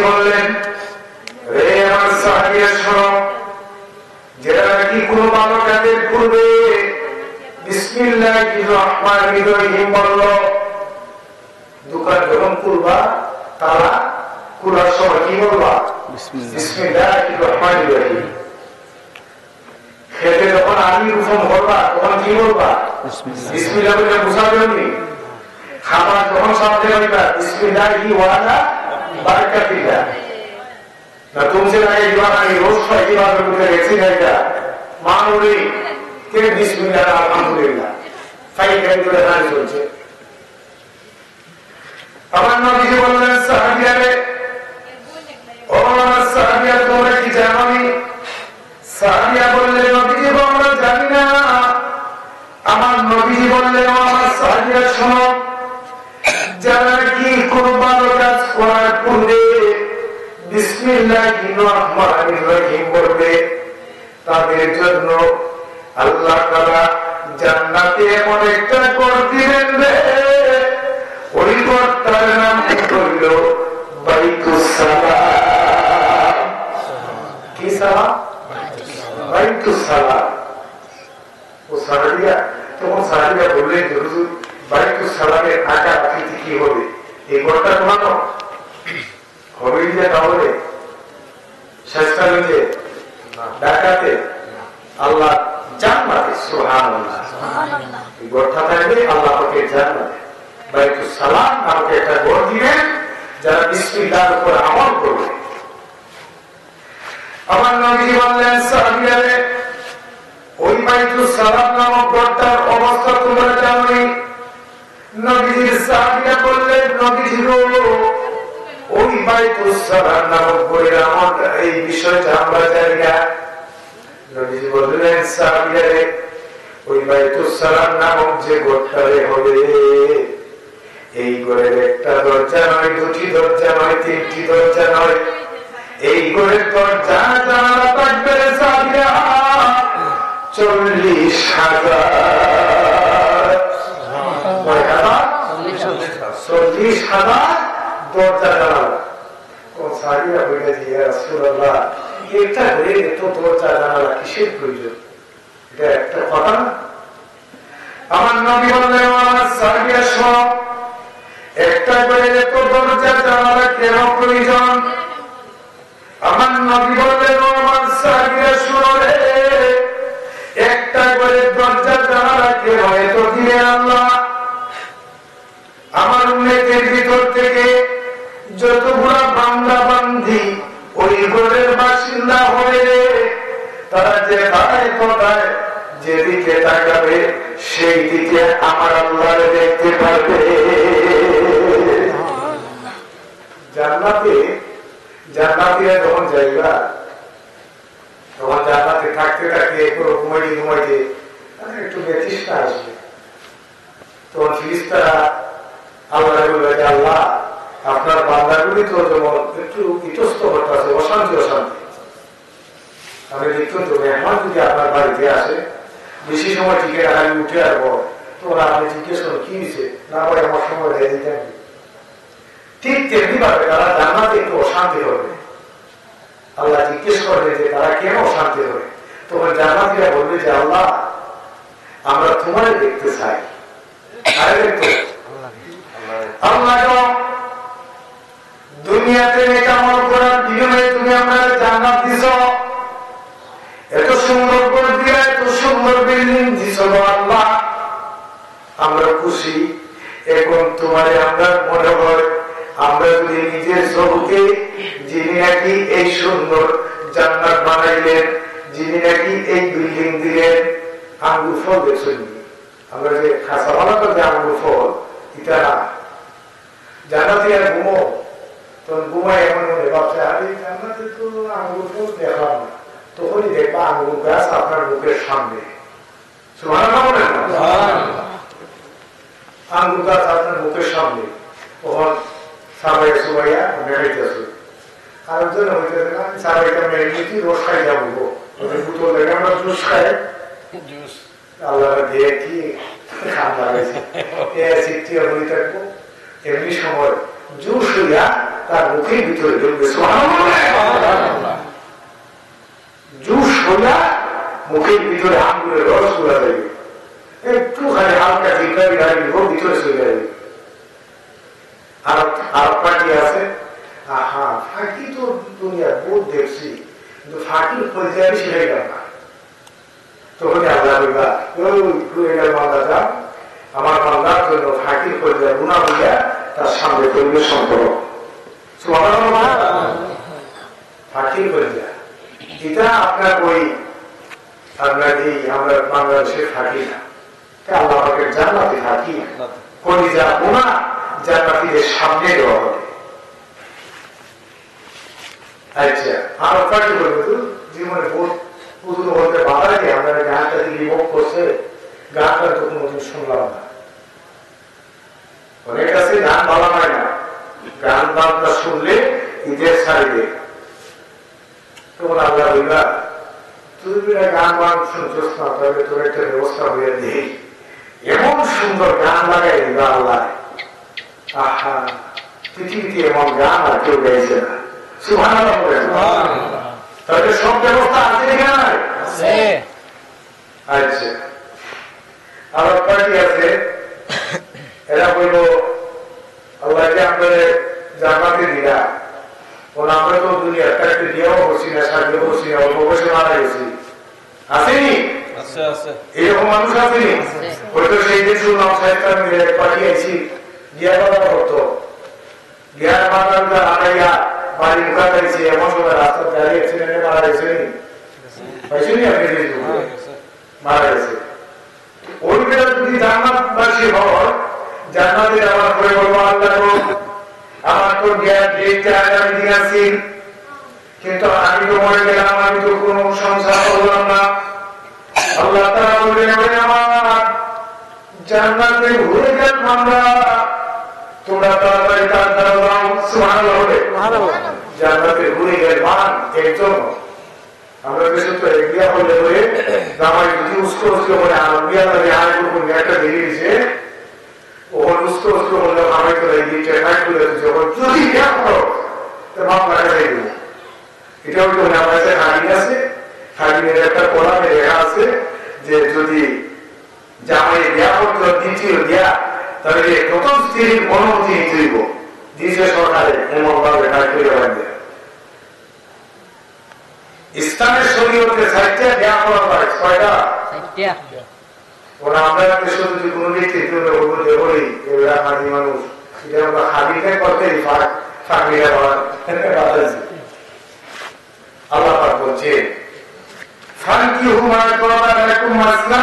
বললেন, রে আমার সাহাবীরা শোনো, যারা নাকি কোনো ভালো কাজের পূর্বে বিসমিল্লাহির রহমানির রহিম বলল, দোকান যখন খুলবা তারা খোলার সময় কি বলবা? বিসমিল্লাহির রহমানির রহিম। খেতে যখন আলী রুফম করবা তখন কি বলবা? বিসমিল্লাহ বলে বুঝাবেন। খাবার যখন সামনে পাইবা বিসমিল্লাহি ওয়া আলা বারাকাতিল্লাহ। না তুমি যে আগে দিবানা এই রোজ খাই কিভাবে বলে গেছি না এটা মানুরি কে বিসমিল্লাহ আলহামদুলিল্লাহ খাই খাই করে হাই চলছে। আমার নবীজি বললেন, সাহাবীরা ও আমার সাহাবীরা তোমরা কি জানো? সাহাবীরা বললেন, নবীজি আমরা জানি না। আমার নবীজি বললেন, আমার সাহাবীরা শোনো, যারা কি কোনো ভালো কাজ করার পূর্বে বিসমিল্লাহির রহমানির রহিম বলবে, তাদের জন্য আল্লাহ তাআলা জান্নাতে এমন একটা ঘর দিবেন রে, ওই ঘরটার নাম হইল বাইতুস সালাম। কি সালাম? বাইতুস সালাম। ও সাহাবীরা তখন সাহাবীরা বললেন, হুজুর বাইতুস সালামের আকার আকৃতি কি হবে? এই ঘরটা তোমার হবে যে তাহলে চেষ্টা হয়েছে ঢাকাতে আল্লাহ জান্নাতে, সুবহানাল্লাহ, এই ঘরটা থাকবে আল্লাহ পাকের জান্নাতে। বাইতুস সালাম নামক একটা ঘর দিবেন যারা বিসমিল্লাহর উপর আমল করবে। আমার নবী বললেন, সাহাবীরা ওই বাইতুস সালাম নামক ঘরটার অবস্থা তোমরা জানোই। নবীজির সাহাবীরা বললেন, নবীজি ওই বাইতুস সালাম নামক ঘরের আমল এই বিষয়টা আমরা জানি না। নবীজি বললেন, সাহাবীরা ওই বাইতুস সালাম নামক যে ঘরটা হবে, এই ঘরের একটা দরজা নয়, দুটি দরজা নয়, তিনটি দরজা নয়, এই ঘরের দরজা জানালা থাকবে 40,000 দরজা জানালা। কোন সাহাবীরা বলে যে ইয়া রাসূলুল্লাহ, এটা ঘরে এত দরজা জানালা কিসের প্রয়োজন? এটা একটা কথা না। আমার নবী বললেন, আমার সাহাবীরা শোনো, একটা করে এত দরজা জানালা কেন প্রয়োজন? আমার নবী বললেন, আমার সাহাবীরা শোনো রে, একটা করে দরজা জানালা কেন এত দিলেন আল্লাহ? আমার উম্মতের ভিতর থেকে যতগুলা বান্দা বান্দি ওই ঘরের বাসিন্দা হবে, তারা যেখানে কোথায় যেদিকে তাকাবে সেই দিকে আমার আল্লাহরে দেখতে পারবে। জান্নাতে জান্নাতীরা যখন যাইবা তখন জান্নাতে থাকতে থাকতে কোনো ঘুমাইতে একটু বেতৃষ্ণা আসবে, তখন ফিরিস্তারা আল্লাহ বলবে, আল্লাহ আপনার বান্দাগুলি তো যেমন একটু ইতস্ত হচ্ছে, অশান্তি আমি দেখুন তো মেহমান যদি আপনার বাড়িতে আসে বেশি সময় টিকে আমি উঠে আসবো, তোমরা আপনি জিজ্ঞেস করুন কি দিচ্ছে না বলে আমার সময় রেখে দিতে। ঠিক তেমনি ভাবে তারা জান্নাতে একটু অশান্তি হবে, আল্লাহ জিজ্ঞেস করবে যে তারা কেন অশান্তি হবে, তোমার জান্নাতীরা বলবে যে আল্লাহ আমরা তোমারে দেখতে চাই। আল্লাহ দুনিয়াতে কামল করার বিনিময়ে তুমি আমরা জান্নাত দিছ, এত সুন্দর করে দিয়ে এত সুন্দর বিল্ডিং দিছ আল্লাহ, আমরা খুশি। এখন তোমারে আমরা মনে হয় আমরা যদি নিজের চোখে যিনি নাকি এই সুন্দর জান্নাত বানাইলেন, যিনি নাকি এই বিল্ডিং দিলেন, আঙ্গুর ফল দেখছেন, আমরা যে খাসা বানাতো যে আঙ্গুর ফল এটা না, জান্নাতে আর ঘুমো তখন ঘুমায় এমন মনে ভাবছে আরে জান্নাতে তো আঙ্গুর ফল দেখলাম না, তখনই দেখবা আঙ্গুর গাছ আপনার মুখের সামনে। আঙ্গুর গাছ আপনার মুখের সামনে, তখন সাবাই সুবাইয়া মেলাইতেছে আরেকজন হইতেছে না, সাবাইটা মেলাইছি রস খাই যাবো, বোতল দেখে আমরা জুস খাই, আল্লাহ দিয়ে কি খান লাগাইছে থাকবো। এমনি সময় জুস হইয়া তার মুখের ভিতরে ঢুকবে। জুস হইয়া মুখের ভিতরে আঙ্গুরের রস গুলা যাবে, একটুখানি হালকা জিকারি গাড়ি ভিতরে চলে যাবে। আর পার্টি আছে, আহা ফাঁকি তো দুনিয়া বহুত দেখছি, কিন্তু ফাঁকির পর্যায়ে সেটাই গেল না। তখন আল্লাহ মান্দা যান, আমার মান্দার জন্য ফাঁকির পর্যায়ে গুণা হইয়া তার সামনে পরিবেশন করো। ফাঁকির পর্যায়ে এটা আপনার ওই আপনার এই আমরা বাংলাদেশের ফাঁকি না, আল্লাহ পাকের জান্নাতে ফাঁকি কলিজা গুণা জান্নাতীদের সামনে দেওয়া হবে। আচ্ছা, আর ফাঁকি বলবো তো জীবনে পুতুল বলতে বাধা দিয়ে আমরা গানটা দিয়ে রিমোভ করছে, গানটা তো কোনোদিন শুনলাম না। অনেক কাছে গান বলা হয় না, গান বাজনা শুনলে ঈদের ছাড়িবে। তোমার আল্লাহ বলবা তুই গান বান শুনছস না, তবে তোর একটা ব্যবস্থা হয়ে দেই, এমন সুন্দর গান লাগাই দিবা আল্লাহ। আহা, পৃথিবীতে এমন গান আর কেউ গাইছে না। সুবহানাল্লাহ বলেন। তাহলে সব ব্যবস্থা আছে এখানে। আচ্ছা, আবার পার্টি আছে, এরা বলল আল্লাহকে আপনাদের জান্নাতে দিলা, আমরা তো দুনিয়ার একটা দিয়েও বসি না, সাজিয়েও বসি না, অল্প বসে মারা গেছি। আসেনি? এরকম মানুষ আসেনি? হয়তো সেই দিন শুনলাম সাহেবটা মিলে পাঠিয়েছি বিয়া বাধা করতো, বিয়ার বাধা আটাইয়া বাড়ি মুখা খাইছে, এমন সময় রাস্তা দাঁড়িয়ে অ্যাক্সিডেন্টে মারা গেছে। পাইছেনি আপনি? মারা গেছে। ওই বেলা যদি জান্নাতবাসী হওয়ার জান্নাতে যাওয়ার পরে বলবো আল্লাহ আমার তো আগামী দিন আছি, কিন্তু আমি তো মরে গেলাম, আমি তো কোন সংসার করলাম না। আল্লাহ তাআলা বললেন আমার জান্নাতে ঘুরে গেল আমরা, তোমরা তাড়াতাড়ি তার দ্বারা যাও। সুবহানাল্লাহ। জান্নাতে ঘুরে গেল মান একজন। আমরা বেশি তো এগিয়া হলে হয়ে জামাই যদি উস্কো উস্কো করে বিয়া লাগে আর কোনো একটা দেরি দিছে, ওখান উস্কো উস্কো বললে আমি তো এগিয়ে চেষ্টা করে যখন যদি বিয়া করো তো বাপ লাগা যাই দেবো। এটাও তো আমার কাছে হারিয়ে আছে, হারিয়ে একটা কোরআনে লেখা আছে যে যদি জামাই বিয়া করতো দ্বিতীয় বিয়া, তাহলে প্রথম স্ত্রীর অনুমতি নিতে দিব, দিয়েছে সরকারে এমন ভাবে হারিয়ে বাঁধবে। ইসলামের শরীয়তে ৬০টা বিয়া করা হয়, ৬টা? ওরা আমরা শুধু কোন ব্যক্তি বলি এরা হাজি মানুষ, এটা আমরা হাজিটা করতে আল্লাহ পাক বলছে ফানকিহু মা তাবা লাকুম মাসনা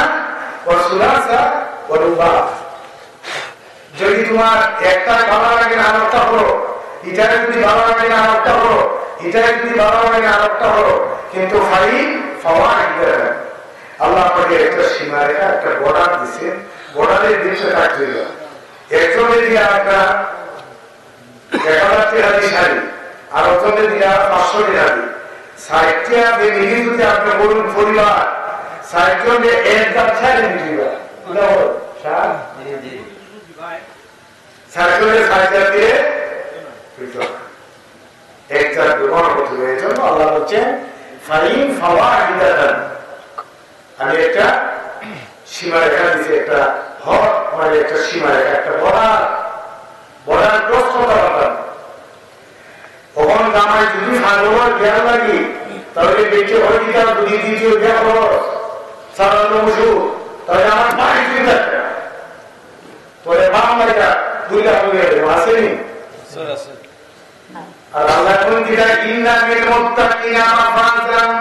ওয়া সুলাসা ওয়া রুবা। যদি তোমার একটা ভালো লাগে না আরেকটা হলো, এটা যদি ভালো লাগে না আরেকটা হলো, এটা যদি ভালো লাগে না আরেকটা হলো, কিন্তু আল্লাহ আপনাকে একটা সীমা রেখা একটা বর্ডার দিচ্ছে, বর্ডারের দিচ্ছে থাকতে হবে। একজনের দিয়ে একটা ১,০০০ টাকা শাড়ি, আর একজনের দিয়ে ৫০০ টাকা, ৬০টা মিলি যদি আপনি বলুন পরিবার ৬০ জন এক গাছ ছাড়ি নিতে ৬০ জনের ৬০টা দিয়ে এক জাত ব্যবহার করতে হবে। এই জন্য আল্লাহ বলছেন ফাইন ফাওয়াহিদাতান, আমি একটা সীমা রেখা দিচ্ছি, একটা হক মানে একটা সীমা রেখা, একটা বর্ডার ক্রস করতে পারতাম। কখন জামাই যদি ভালোবার জ্ঞান লাগি তাহলে বেঁচে হয়ে দিতাম, যদি দ্বিতীয় জ্ঞান হল সাধারণ বসু, তাহলে আমার বাড়ি চিন্তা পরে বাংলাটা দুইটা হয়ে আসেনি। আর আল্লাহ কোন দিলা ইন্না লিল মুত্তাকিনা মাফাজান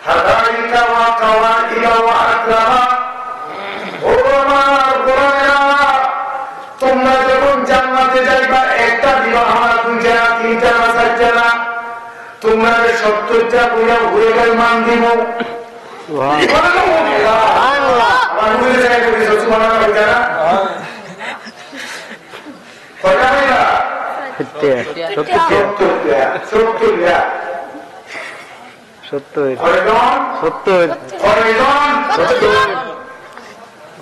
হাদাইকা ওয়া কাওয়াইবা ওয়া আকরামা। ও আমার গোলামেরা, তোমরা যখন জান্নাতে যাইবা একটা বিবাহ না, দুইটা না, তিনটা না, চারটা না, তোমরা ৭০টা বইয়া ঘুরে গেল মান দিব। আমার বুঝে যায় কটা হইলা ৭০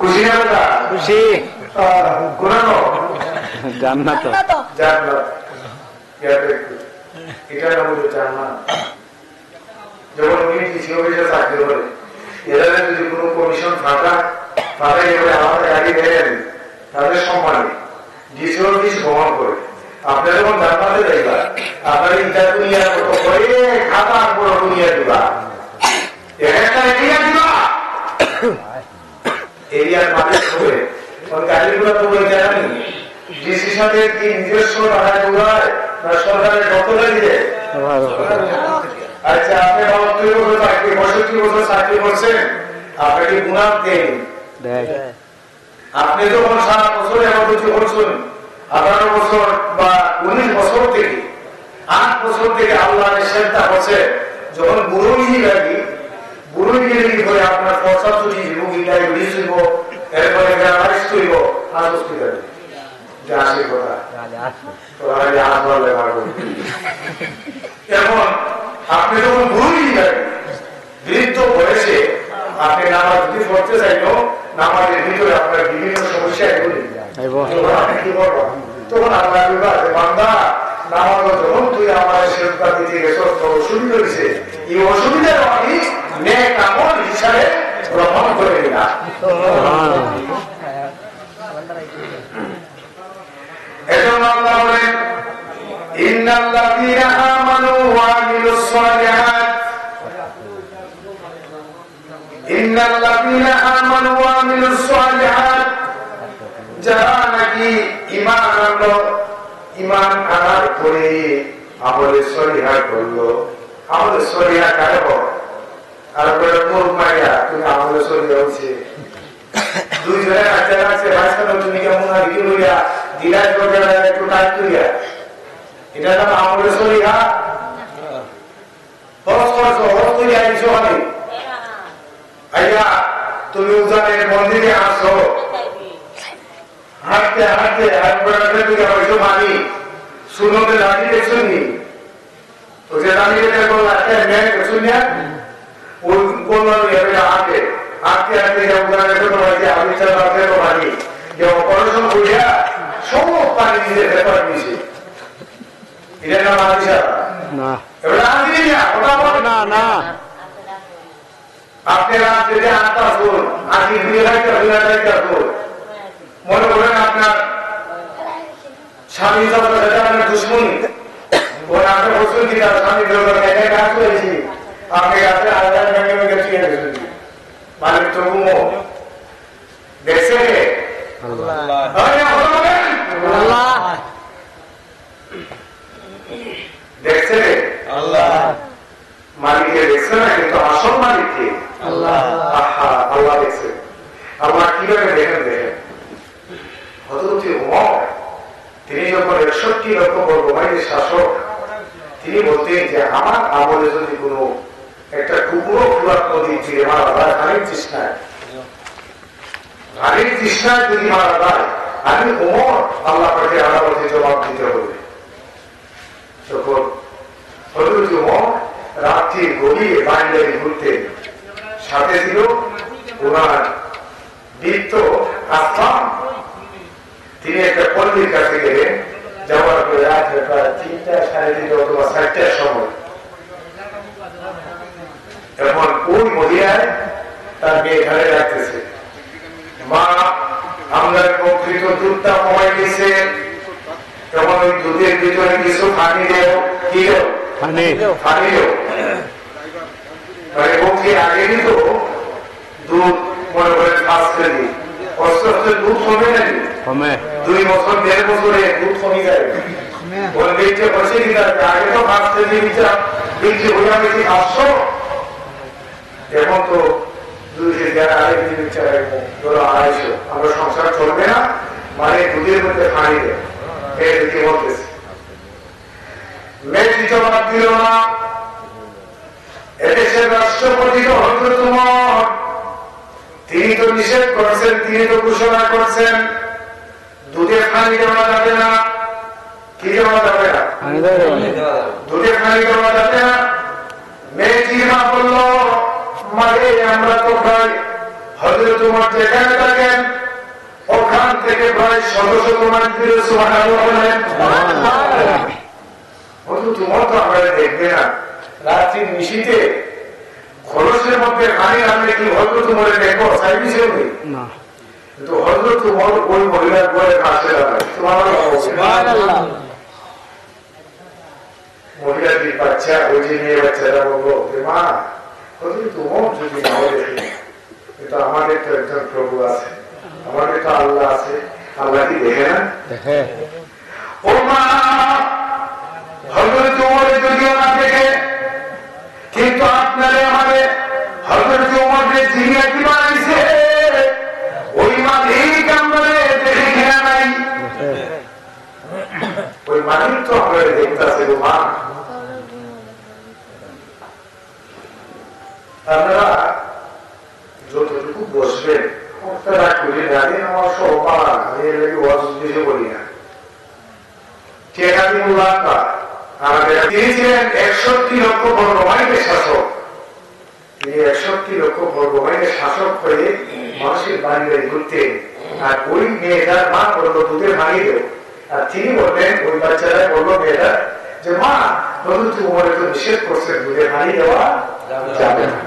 খুশি না? খুশি জান্নাত। এটার নাম হলো জান্নাত। যখন উনি কৃষি অফিসে চাকরি করে, এরা যদি কোনো কমিশন ফাটাই এবারে আমাদের গাড়ি দেন, তাদের সম্মানে ডিসি অফিস ভ্রমণ করে আপনার যখন জান্নাতে যাইবা, আপনার ইটা দুনিয়ার মতো করে খাতা বড় দুনিয়া দিবা, একটা এরিয়া দিবা, এরিয়ার মালিক হবে। গাড়িগুলো তো বই জানি ডিসির সাথে কি নিজস্ব টাকায় দৌড়ায় না সরকারের কত লাগিয়ে? আচ্ছা, আপনি 72 বছর চাকরি, 65 বছর চাকরি করছেন, আপনাকে গুণাব দেন। আপনি যখন 7 বছর এমন করছেন, 18 বছর বা 19 বছর থেকে 8 বছর থেকে আল্লাহর চেষ্টা করছে, যখন বুড়োই লাগি করে আপনার পয়সা চুরি দিব, গিটাই উড়িয়ে দিব, এরপরে গ্রামাইজ করব, আজ হসপিটালে আসে কথা এখন আপনি যখন বুড়োই লাগি বৃদ্ধ বয়সে আপনি নামাজ যদি পড়তে চাইলেও নামাজের ভিতরে আপনার বিভিন্ন সমস্যা এগুলি আপনি কি করবো? তখন আল্লাহ বান্দা নামাজ যখন তুই আমার সেবা দিতে গেছ, তো অসুবিধা হয়েছে, এই অসুবিধার আমি নেক আমল হিসাবে গ্রহণ করে নিলাম। এজন্য আল্লাহ বলেন, ইন্নাল্লাযীনা আমানু ওয়া আমিলুস সালিহাত, ইন্নাল্লাযীনা আমানু ওয়া আমিলুস সালিহাত, যারা নাকি ঈমান আনলো, ঈমান আনার পরে আমলে সলিহা করলো। আমলে সলিহা কারে বলে? আর বলে তোর মাইয়া তুমি আমলে সলিহা হচ্ছে, দুই জনে কাছে কাছে ভাইসানো তুমি কেমন আর কি লইয়া দিলাজ করে একটু টাইট করিয়া, এটা নাম আমলে সলিহা। হজ করছো, হজ করিয়া আইছো আমি আইয়া তুমি উজানের মন্দিরে আসো, হাঁটতে হাঁটতে হয়তো মানি শুনোতে দাঁড়িয়ে শুনি, তো যে দাঁড়িয়ে দেখো একটা মেয়ে শুনিয়া ওই কোন হাঁটে হাঁটতে হাঁটতে আমি চালাতে মানি যে অপারেশন করিয়া সব পানি দিয়ে ব্যাপার দিয়েছে, এটা নাম আদিশা না। আপনি রাত যদি 8টা শুন, আজকে 2 শুন, মনে করেন আপনার স্বামী আপনার দুশ্মনী, ওই আপনি বলছেন কি তার স্বামী কাজ করেছি, আপনি গাছে আলাদা ভেঙে ভেঙে ছুঁয়ে গেছেন, মালিক তো ঘুমো দেখছে দেখছে মালিককে দেখছে না, কিন্তু আসল মালিককে আল্লাহ দেখছে। আল্লাহ কিভাবে দেখেন? হযরত ওমর তিনি যখন 61 লক্ষ বর্গ মাইলের শাসক, তিনি বলতেন যে আমার আমলে যদি কোনো একটা কুকুরও ফুলার নদী তীরে মারা যায়, ঘাড়ির তৃষ্ণায় যদি মারা যায়, আমি ওমর আল্লাহ পাকে আদালতে জবাব দিতে হবে। তখন হযরত ওমর রাত্রি গড়িয়ে বাইরে ঘুরতেন, সাথে ছিল ওনার বৃত্ত আসলাম। তিনি একটা পল্লীর কাছে গেলেন, যাওয়ার পরে রাত্রে প্রায় 3টা, 3:30 অথবা 4টার সময় এখন ওই মহিলায় তার মেয়ে ঘরে রাখতেছে, মা আমরা প্রকৃত দুধটা কমাই দিয়েছে, তখন ওই দুধের ভিতরে কিছু পানি দেও, কি দেও? পানি দেও। মানে বলছি আগে দিত দুধ মনে করেন 5 কেজি, আস্তে আস্তে দুধ কমে নাকি 2 বছর 1.5 বছরে দুধ কমে যায়, দেখতে বসে দিতে আগে তো 5 কেজি বিক্রি হইয়া বেশি 500, এখন তো 2 কেজি আর 1.5 কেজি বিক্রি ধরো 250, আমরা সংসার চলবে না, মানে দুধের মধ্যে পানি দেয়, এটি বলতেছে। মেয়ে জবাব দিল না। এদেশের রাষ্ট্রপতি তো হযরত ওমর, তিনি তো নিষেধ করেছেন, তিনি তো ঘোষণা করেছেন দুধে পানি দেওয়া যাবে না। কি দেওয়া যাবে না? দুধে পানি দেওয়া যাবে না। মেয়েটি মা বলল, মারে আমরা তো প্রায় হযরত ওমর যেখানে থাকেন ওখান থেকে প্রায় 100 মাইল দূরে, সুবহানাল্লাহ বলেন। তোমার তো আমরা দেখবে না রাত্রি নিশীতে খরচের মধ্যে পানি নামলে কি হয়তো তোমার দেখবো সার্ভিস হবে না, কিন্তু হয়তো তোমার ওই মহিলার পরে কাছে লাগায় তোমার মহিলাটির বাচ্চা ওই যে মেয়ে বাচ্চারা বলবো মা হয়তো তোমার যদি নাও দেখি, কিন্তু আমাদের তো একজন প্রভু আছে, আমাদের তো আল্লাহ আছে, আল্লাহ কি দেখে না? দেখে। ও মা হযরত ওমর যদিও না দেখে, কিন্তু আপনারে আমাদের হযরত ওমরকে জিনিয়া কি বানাইছে ওই মালিক আমরা দেখে কিনা নাই, ওই মালিক তো আমরা দেখতেছে গো মা। আপনারা যতটুকু বসবেন আপনারা করে জানেন আমার সবার আমি এর লাগে অসুবিধে বলি না। তিনি ছিলেন 61 লক্ষ বর্গ মাইলের শাসক, তিনি 61 লক্ষ বর্গ মাইলের শাসক হয়ে মানুষের বাড়ি বাড়ি ঘুরতেন। আর ওই মেয়েটার মা বললো দুধের ভাঙি দেব, আর তিনি বললেন ওই বাচ্চারা বললো মেয়েটা যে মা নতুন তোমার তো নিষেধ করছেন দুধের ভাঙি দেওয়া যাবে না।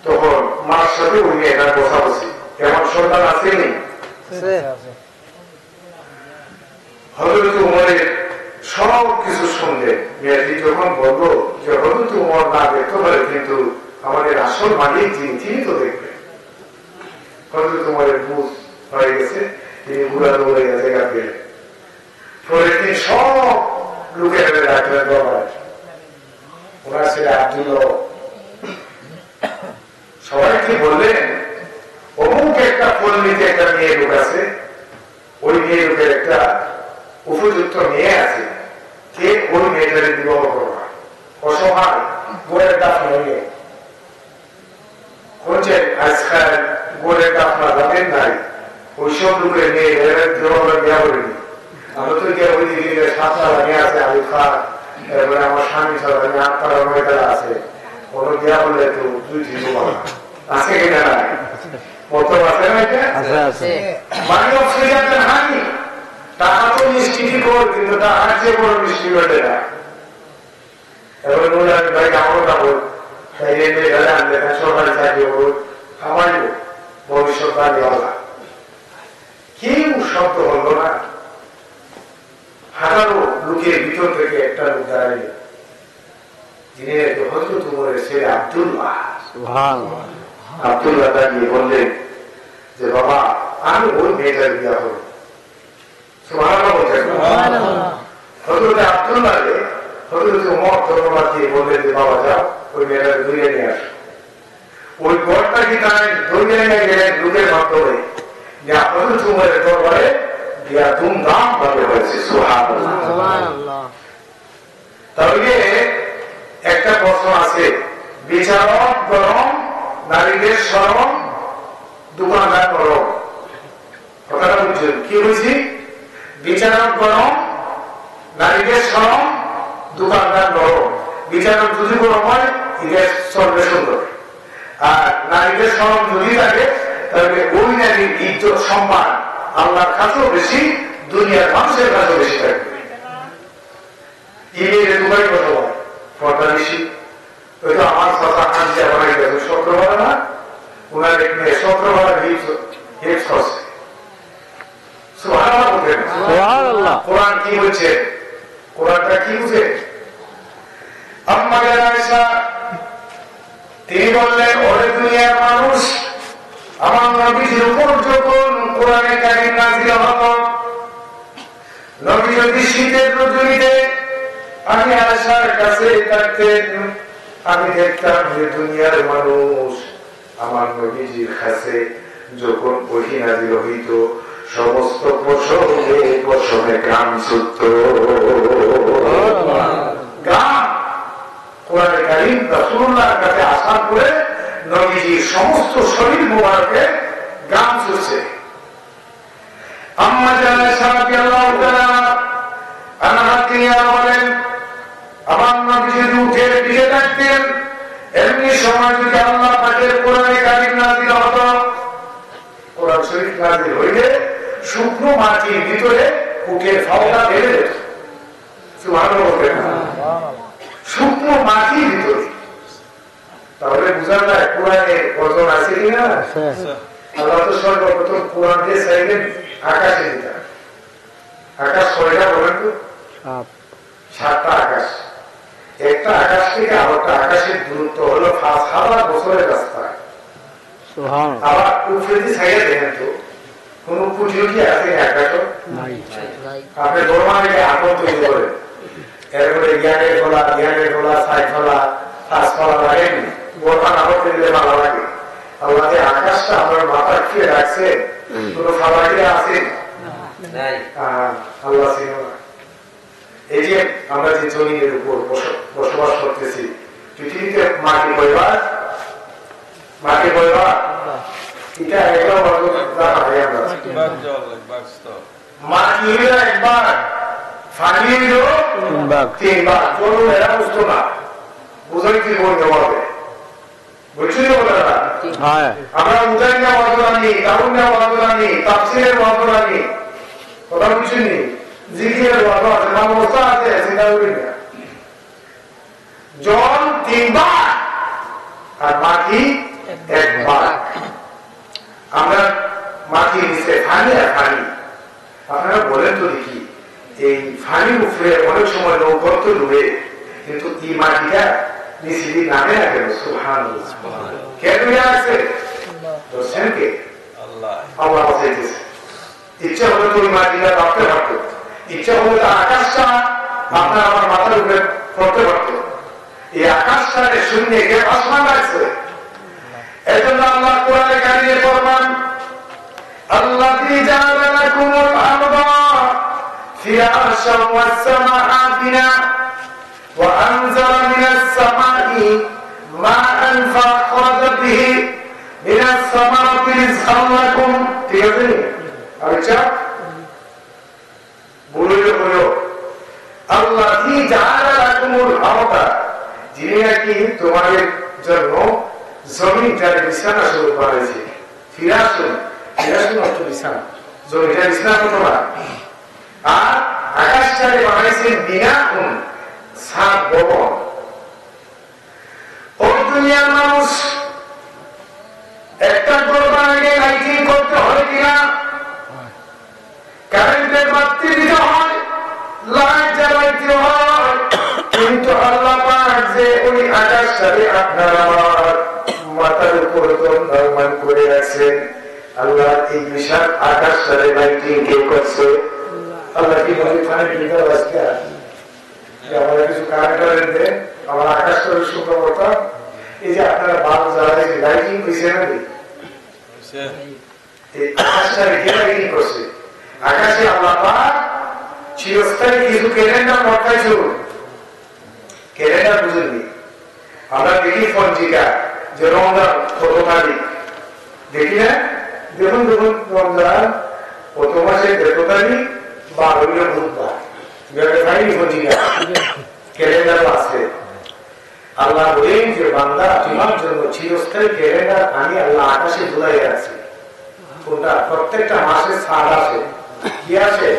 তখন মার সাথে ওই মেয়েটার বসাবসি, এমন সন্তান আসেনি। হযরত ওমরের সব কিছু শুনলে মেয়েটি যখন বললো যে হযরত ওমর না দেখতে পারে, কিন্তু আমাদের আসল মালিক যিনি তিনি তো দেখবেন। হযরত ওমরের বুঝ হয়ে গেছে, তিনি বুড়া দৌড়ে গেছে গেলেন। পরের দিন সব লোকের ডাকলেন দরবার, ওনার ছেলে আব্দুল্লাহ সবাইকে বললেন অমুক একটা পল্লীতে একটা মেয়ে লোক আছে, ওই মেয়ে লোকের একটা উপযুক্ত মেয়ে আছে, কে ওই মেয়েটারে বিবাহ করবা, অসহায় গোড়ের দাফনা নিয়ে বলছেন আজকাল গোড়ের দাফনা যাবেন নাই, ওইসব লোকের মেয়ে আমরা বিয়া করিনি, আমরা তো গিয়ে ওই দিকে 7 তালা মেয়ে আছে আমি খা, এরপরে আমার স্বামী ছাড়া 8 তালা 9 তালা আছে, কোনো বিয়া করলে তো 2-3 আছে কিনা না মত আছে না, এটা মানে অক্সিজেনের হানি। টাকা তো নিশ্চিতই কর, কিন্তু টাকার চেয়ে বড় মিষ্টি বেড়ে না। এবার বললাম ভাই আমারও যাবো, তাই আনলে সরকারি চাকরি করবো, খামাইব ভবিষ্যৎ বাড়িওয়ালা। কেউ শব্দ হলো না, হাজারো লোকের ভিতর থেকে একটা লোক দাঁড়িয়ে, যিনি হযরত ওমরের ছেলে আব্দুল্লাহ। আব্দুল্লাহ দাঁড়িয়ে বললেন যে বাবা আমি ওই মেয়েটার বিয়া হল। হযরত আব্দুল্লাহ হযরত ওমর ধন্যবাদ দিয়ে বললেন যে বাবা যাও ওই মেয়েটাকে ধরে নিয়ে আসো। ওই ঘরটা কি তাই ধরে নিয়ে গেলেন লোকের মাধ্যমে, যা হযরত ওমরের দরবারে বিয়া ধুমধাম ভাবে হয়েছে। সুবহানাল্লাহ। তাহলে একটা প্রশ্ন আছে, বিচারক গরম, নারীদের সরম, দোকানদার গরম। কথাটা বুঝছেন কি বলছি? বিচারক গরম, নারীদের সরম, দোকানদার গরম। বিচারক যদি গরম হয় ইতিহাস চলবে সুন্দর, আর নারীদের সরম যদি থাকে তাহলে ওই নারীর ইজ্জত সম্মান আল্লাহর কাছেও বেশি, দুনিয়ার মানুষের কাছেও বেশি থাকবে। ইমেলে দুবাই কথা বলে পর্দা বেশি, ওই তো আমার কথা আনতে আমার শুক্রবার না, ওনার এখানে শুক্রবার হিপস হচ্ছে। সুবহানাল্লাহ। কোরআন কি বলছে? কোরআনটা কি বুঝে? আম্মা আয়েশা তিনি বললেন ওরে দুনিয়ার মানুষ, আমার নবীর উপর যখন কোরআনে কারীম নাযিল হতো, নবী যদি শীতের রজনীতে আমি আয়েশার কাছে থাকতেন, আমি দেখতাম যে দুনিয়ার মানুষ আমার নবীজির কাছে যখন ওহী নাযিল হইত সমস্ত পশমে গান ছুটত। গান কোরআনে কারীম রাসূলুল্লাহর কাছে আসার পরে নবীজির সমস্ত শরীর মোবারকে গান ছুটছে। আম্মা আয়েশা রাদিয়াল্লাহু তাআলা আনহা তিনি বলেন আমার নবী যদি উঠে দিকে থাকতেন, এমনি সময় যদি আল্লাহ পাকের কোরআনে কারীম নাযিল হতো, কোরআন শরীফ নাযিল হইলে শুকনো মাটির ভিতরে উঠে ফাওটা বেড়ে যেত। শুকনো মাটির ভিতরে। তাহলে বোঝা যায় কোরআনের ওজন আছে কিনা। আল্লাহ তো সর্বপ্রথম কোরআন দিয়ে চাইলেন আকাশে দিতে। আকাশ কয়টা বলেন তো? 7টা আকাশ। একটা আকাশ থেকে আরেকটা আকাশের দূরত্ব হলো 5,000 বছরের রাস্তা। আবার উপরে দিয়ে ছাইয়া দেখেন তো কোন কুটিও কি আছে আকাশও? আপনি দরমা থেকে আপন তৈরি করেন, এরপরে জ্ঞানের খোলা সাই খোলা কাজ করা লাগে, গোটা আপন দিলে ভালো লাগে। আল্লাহ যে আকাশটা আপনার মাথা খেয়ে রাখছে, কোন খাবারে আছে আল্লাহ ছিল না। এই যে আমরা যে জমিনের উপর বসবাস করতেছি, পৃথিবীতে মাটি পরিবার এটা একবার মাটি হইল একবার, ফানি হইল 3 বার। চলুন এরা বুঝতো না, বুঝাই কি বলতে হবে, বুঝছি বলারা। আমরা উদাই না বদলানি, দারুণ না বদলানি, তাফসীরের বদলানি, কথা বুঝছেন? জিকিরের বদলানি অবস্থা আছে, চিন্তা করি না। জল 3 বার আর মাটি 1 বার। আমরা মাটি নিচে ফানি আর ফানি। আপনারা বলেন তো দেখি, এই ফানির উপরে অনেক সময় নৌকর্ত ডুবে, কিন্তু এই মাটিটা নিচে দিয়ে নামে না কেন? সুবহানাল্লাহ। কে ডুবে আছে? বলছেন কে? আল্লাহ বাঁচাইতেছে। ইচ্ছা হলে তো ওই মাটিটা ভাবতে পারত, ইচ্ছা হলে তো আকাশটা আপনার আমার মাথার উপরে পড়তে পারত। এই আকাশটাকে শূন্য কে আসমান আছে। এজন্য আল্লাহ কোরআনে কারিমে ফরমান, আল্লাযী জাআলা লাকুমুল আরদা ফিরাশান ওয়াস সামাআ বিনা ওয়া আনজালা মিনাস সামাই মাআন ফাখরাজা বিহি মিনাস সামারাতি রিজকান লাকুম। ঠিক আছে? আচ্ছা বলো আল্লাযী জাআলা লাকুমুল আরদা, যিনি নাকি তোমাদের জন্য জমিনটার বিছানা স্বরূপ বানাইছে। ফিরাসুন অর্থ বিছানা, জমিটার বিছানা তো না। আর আকাশটারে বানাইছেন বিনাকুন, ছাদ ভবন। ও দুনিয়ার মানুষ, একটা ঘর বানাইলে লাইটিং করতে হয় কিনা? কারেন্টের বাতি দিতে হয়, লাইট জ্বালাইতে হয়। কিন্তু আল্লাহ পাক যে ওই আকাশটারে আপনার আমার মাথার উপর নির্মাণ করে রাখছেন, আল্লাহ এই বিশাল আকাশটারে লাইটিং কে করছে? আল্লাহ কি বলে আমরা কিছু কারেন্ট দেন, আমার আকাশটারে শুকনো করতাম। এই যে আপনারা বাল্ব জ্বালাই লাইটিং হয়েছে না, এই আকাশটারে কে লাইটিং করছে? আকাশে আল্লাহ পাক চিরস্থায়ী কিছু ক্যালেন্ডার পাঠাইছে। ক্যালেন্ডার বুঝেননি? আমরা দেখি পঞ্জিকা যে রমজান কত তারিখ, দেখি না? দেখুন রমজান কত মাসে কত তারিখ, 12 বুধবার, পঞ্জিকা ক্যালেন্ডার আছে। আল্লাহ বলেন যে বান্দা, তোমার জন্য চিরস্থায়ী ক্যালেন্ডার আমি আল্লাহ আকাশে ঝুলাই রাখছি। কোনটা? প্রত্যেকটা মাসে ছাড় আছে। কি আছে?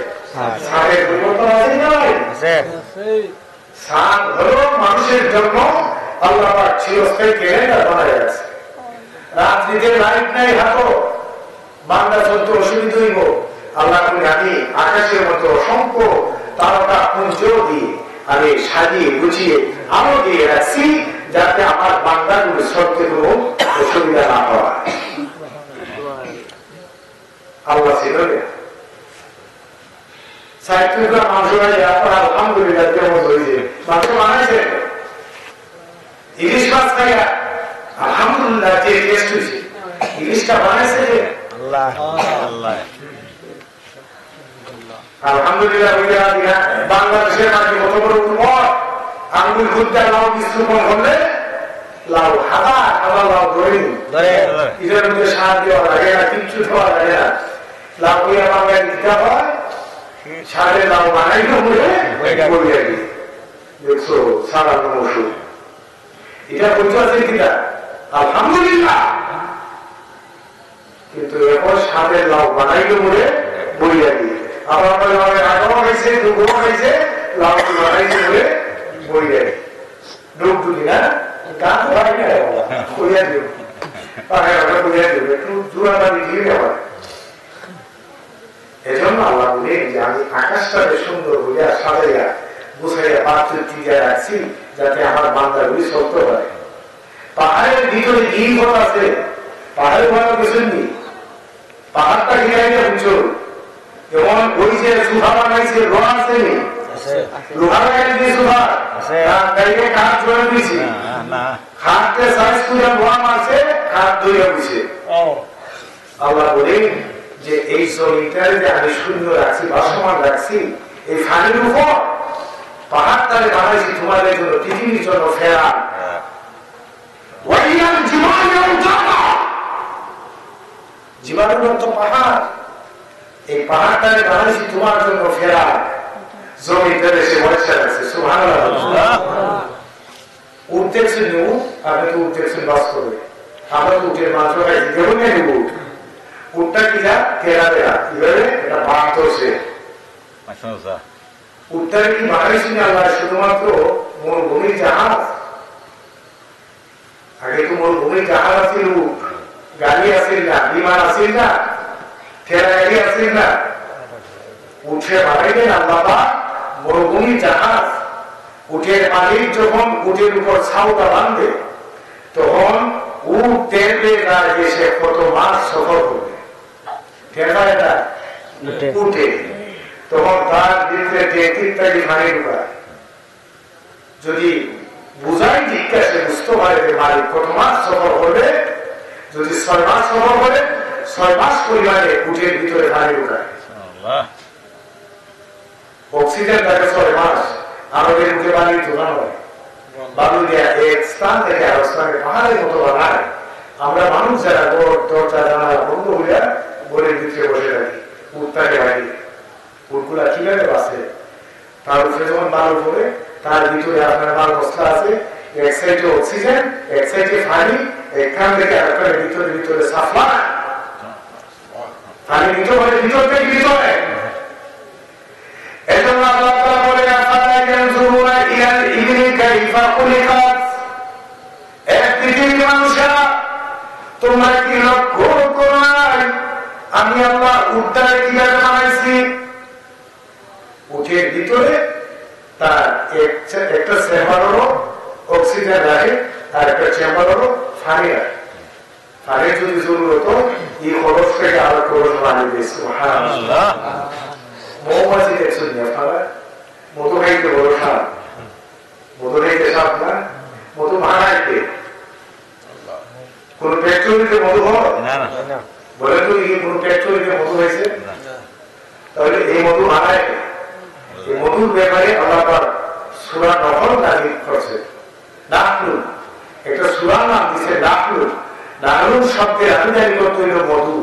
ছাড়ের পরিবর্তন আছে না? ছাদ হলো মানুষের জন্য আল্লাহ পাক চিরস্থায়ী ক্যালেন্ডার বানায় আছে। রাত্রিতে লাইট নাই, হাতো বান্দা চলতে অসুবিধা হইব। আল্লাহ বলে আমি আকাশের মতো অসংখ্য তারকা পুঞ্জ দিয়ে আমি সাজিয়ে গুছিয়ে আলো দিয়ে রাখছি, যাতে আমার বান্দাগুলো চলতে কোনো অসুবিধা না হয়। আল্লাহ ছিল আলহামদুলিল্লাহ কেমন হয়েছে, মাংস বানাইছে, ইলিশ মাছ খাইয়া আলহামদুলিল্লাহ যে টেস্ট হয়েছে, ইলিশটা বানাইছে আলহামদুলিল্লাহ। বাংলাদেশের মাঝে কত বড় উন্মত, আঙ্গুল খুঁজতে লাউ বিস্ফোরণ করলে লাউ হাতা লাউ ধরে এটার মধ্যে সার দেওয়া লাগে না, কিচ্ছু দেওয়া লাগে না। লাউ হইয়া বাংলায় দিতে হয়, সারে লাউ বানাইলে বলে দেখছো সারানো ওষুধ। এটা বলতে আছে কিনা আলহামদুলিল্লাহ, কিন্তু এখন সারের লাউ বানাইলে বলে বইয়া দিয়ে আবার আগমন হয়েছে, দুর্গম হয়েছে, লাউ লড়াইছে বলে বই দেয় ডুব ডুবি না গান তো ভাই না কইয়া দেব পাহাড় কইয়া দেব একটু জোরাবাদি দিয়ে দেওয়া। এজন্য আল্লাহ বলে যে আমি আকাশটাকে সুন্দর হইয়া সাজাইয়া গুছাইয়া পাত্র টিকা রাখছি যাতে আমার বান্দাগুলি চলতে পারে। পাহাড়ের ভিতরে গিরিপথ আছে, পাহাড়ের ভালো কিছু নেই, পাহাড়টা ঘিরাইয়া বুঝো যেমন ওই যে সুধা বানাইছে লোহা আছে নি লোহা লাগাই দিয়ে সুধা গাইলে কাঠ জোড়া দিয়েছি হাতকে সাইজ করে লোহা মারছে হাত ধরিয়া বুঝছে। আল্লাহ বলে যে এই জমিটারে যে আমি শূন্য রাখছি বাসমান রাখছি এই ফানির উপর পাহাড় তালে বানাইছি তোমাদের জন্য পৃথিবীর জন্য ফেরা জীবাণুর অর্থ পাহাড়, এই পাহাড় তালে বানাইছি তোমার জন্য ফেরা জমিটারে সে বর্ষা রাখছে। সুবহানাল্লাহ। উঠ দেখছেন উঠ, আপনি তো উঠ দেখছেন বাস করবে, আমরা তো উঠের মাংস খাইছি কেমন নেই উঠ উঠটা কিনা তেরা তেরা কিভাবে এটা বাদ ধরছে উঠটাকে কি বানাইছি না আল্লাহ শুধুমাত্র মরুভূমির জাহাজ। আগে তো মরুভূমির জাহাজ আছিল, গাড়ি আছিল না, বিমান আছিল না, ঠেলা গাড়ি আছিল না, উঠে বানাইলেন আল্লাহ মরুভূমির জাহাজ। উঠের মালিক যখন উঠের উপর ছাউটা বাঁধবে তখন উঠ টেরবে না যে সে কত মাস সফর করবে, উঠে তখন তার ভিতরে যে ইত্যাদি মানে ঢুকায় যদি বুঝাই জিজ্ঞাসে বুঝতে পারে যে মালিক কত মাস সফর করবে, যদি 6 মাস সফর করে 6 মাস পরিমাণে উঠের ভিতরে পানি ঢুকায়। অক্সিজেন থাকে 6 মাস, আমাদের উঠে পানি ঢুকানো হয় বালু দেয়া এক স্থান থেকে আরো স্থানে পাহাড়ের মতো বানায়। আমরা মানুষ যারা দরজা জানালা বন্ধ হইয়া গোলের ভিতরে বসে থাকি, উঠটাকে বাড়ি উটগুলা কিভাবে বাঁচে, তার উপরে যখন বালু পড়ে তার ভিতরে আপনার মাল মশলা আছে, এক সাইডে অক্সিজেন এক সাইডে পানি, এখান থেকে আপনার ভিতরে ভিতরে সাপ্লাই পানি ভিতর থেকে ভিতরে। এজন্য আল্লাহ তাআলা বলেন আফালা ইয়ানজুরুনা ইলাল ইবলি কাইফা খুলিকাত, এক পৃথিবীর মানুষেরা তোমরা কি লক্ষ্য করো নাই আমি আল্লাহ উটটাকে কিভাবে বানাইছি। উঠের ভিতরে তার একটা চেম্বার হলো অক্সিজেন রাখে, আর একটা চেম্বার হলো পানি রাখে। পানি যদি জরুরত এই খরচ থেকে আরো খরচ বানিয়ে দিয়েছে। মৌমাছি দেখছেন আপনারা, মধু খাইতে বড় সাপ, মধু খাইতে সাপ না, মধু মারাইতে কোন ফ্যাক্টরিতে মধু হয় বলে তো কোন ফ্যাক্টরিতে মধু হয়েছে, তাহলে এই মধু মারায় এই মধুর ব্যাপারে আল্লাহ সূরা নহল নাযিল করেছে। নাহলুন একটা সূরা নাম দিয়েছে নাহলুন। নাহলুন শব্দের আনুষ্ঠানিক অর্থ হল মধু,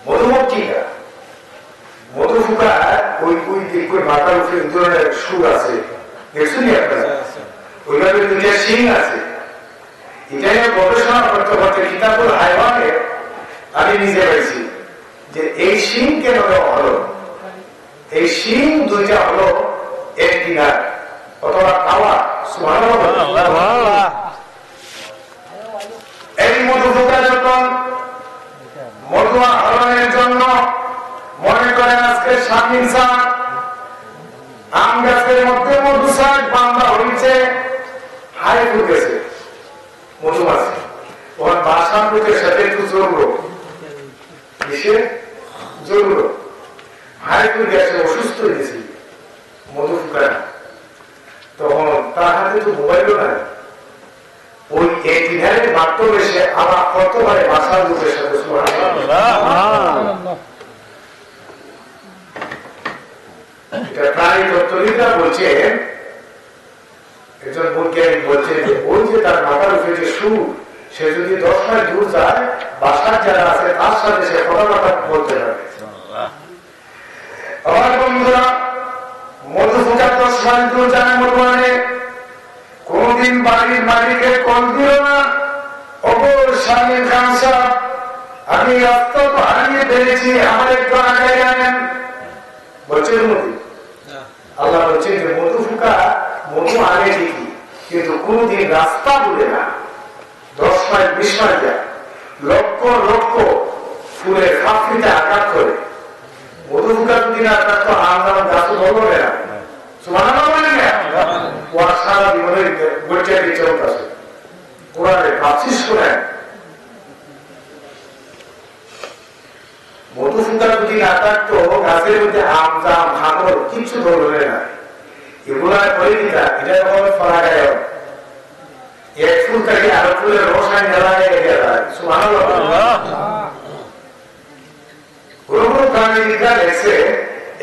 মধুমক্ষিকা। মধু ফুকা ওই মাথার উপরে ধরনের সুর আছে দেখছেন আপনারা, ওইভাবে 2টা শিং আছে। এটাই গবেষণা করতে করতে কিতাবুল হায়ওয়ানে আমি নিজে পাইছি যে এই শিং কেন হলো, এই শিং 2টা হলো এক দিনার অথবা কাওয়া। সুবহানাল্লাহ। এই মধু ফুকা যখন মধু আহরণের জন্য মনে করেন আজকে স্বাধীন সার আম গাছের মধ্যে মধু শাক বান্ধা হয়েছে, হাই ফুটেছে মধুমাছি, ওর বাসা ফুটের সাথে একটু জরুরো কিসে জরুরো হাই ফুট গেছে, অসুস্থ হয়েছে মধু ফুকা। তখন তার হাতে তো মোবাইলও নাই, ওই এক দিনের মাধ্যমে সে আবার কতবারে বাসার লোকের সাথে প্রাণী তত্ত্ববিদরা বলছেন, একজন বৈজ্ঞানিক বলছেন যে ওই যে তার মাথার উপরে যে সুর, সে যদি 10 মাইল দূর যায় বাসার যারা আছে তার সাথে সে কথাবার্তা বলতে পারে। আমার বন্ধুরা মধু ফুটা 10 মাইল দূর যায় মধুমানে, কোনদিন বাড়ির মালিকে কল দিল না, অপর স্বামীর কাঁসা আমি রাস্তা তো হারিয়ে ফেলেছি, আমার একটু আগাই আনেন বলছে। আল্লাহ বলছেন যে মধু ফুকা মধু আনে ঠিকই, কিন্তু কোনদিন রাস্তা বলে না, 10 মাইল 20 মাইল যায়, লক্ষ লক্ষ ফুলের ফাঁকরিতে আঘাত করে। মধু ফুকা যদি না থাকতো আন্দাজ গাছ ধরবে না, সুবহানাল্লাহ বলেন না, ও সারা জীবনের গড়িয়ে দিয়ে চলতেছে। কোরআনে ভাবছিস শোনেন, মধু ফুকা যদি না থাকতো গাছের মধ্যে আম জাম খাগর কিছু ধরবে না, এগুলা করে দিতা, এটা হবে ফলাগায়, এক ফুল থেকে আরো ফুলের রসায়ন জ্বালায় যায়। সুবহানাল্লাহ। কোন কোন প্রাণীরা দেখছে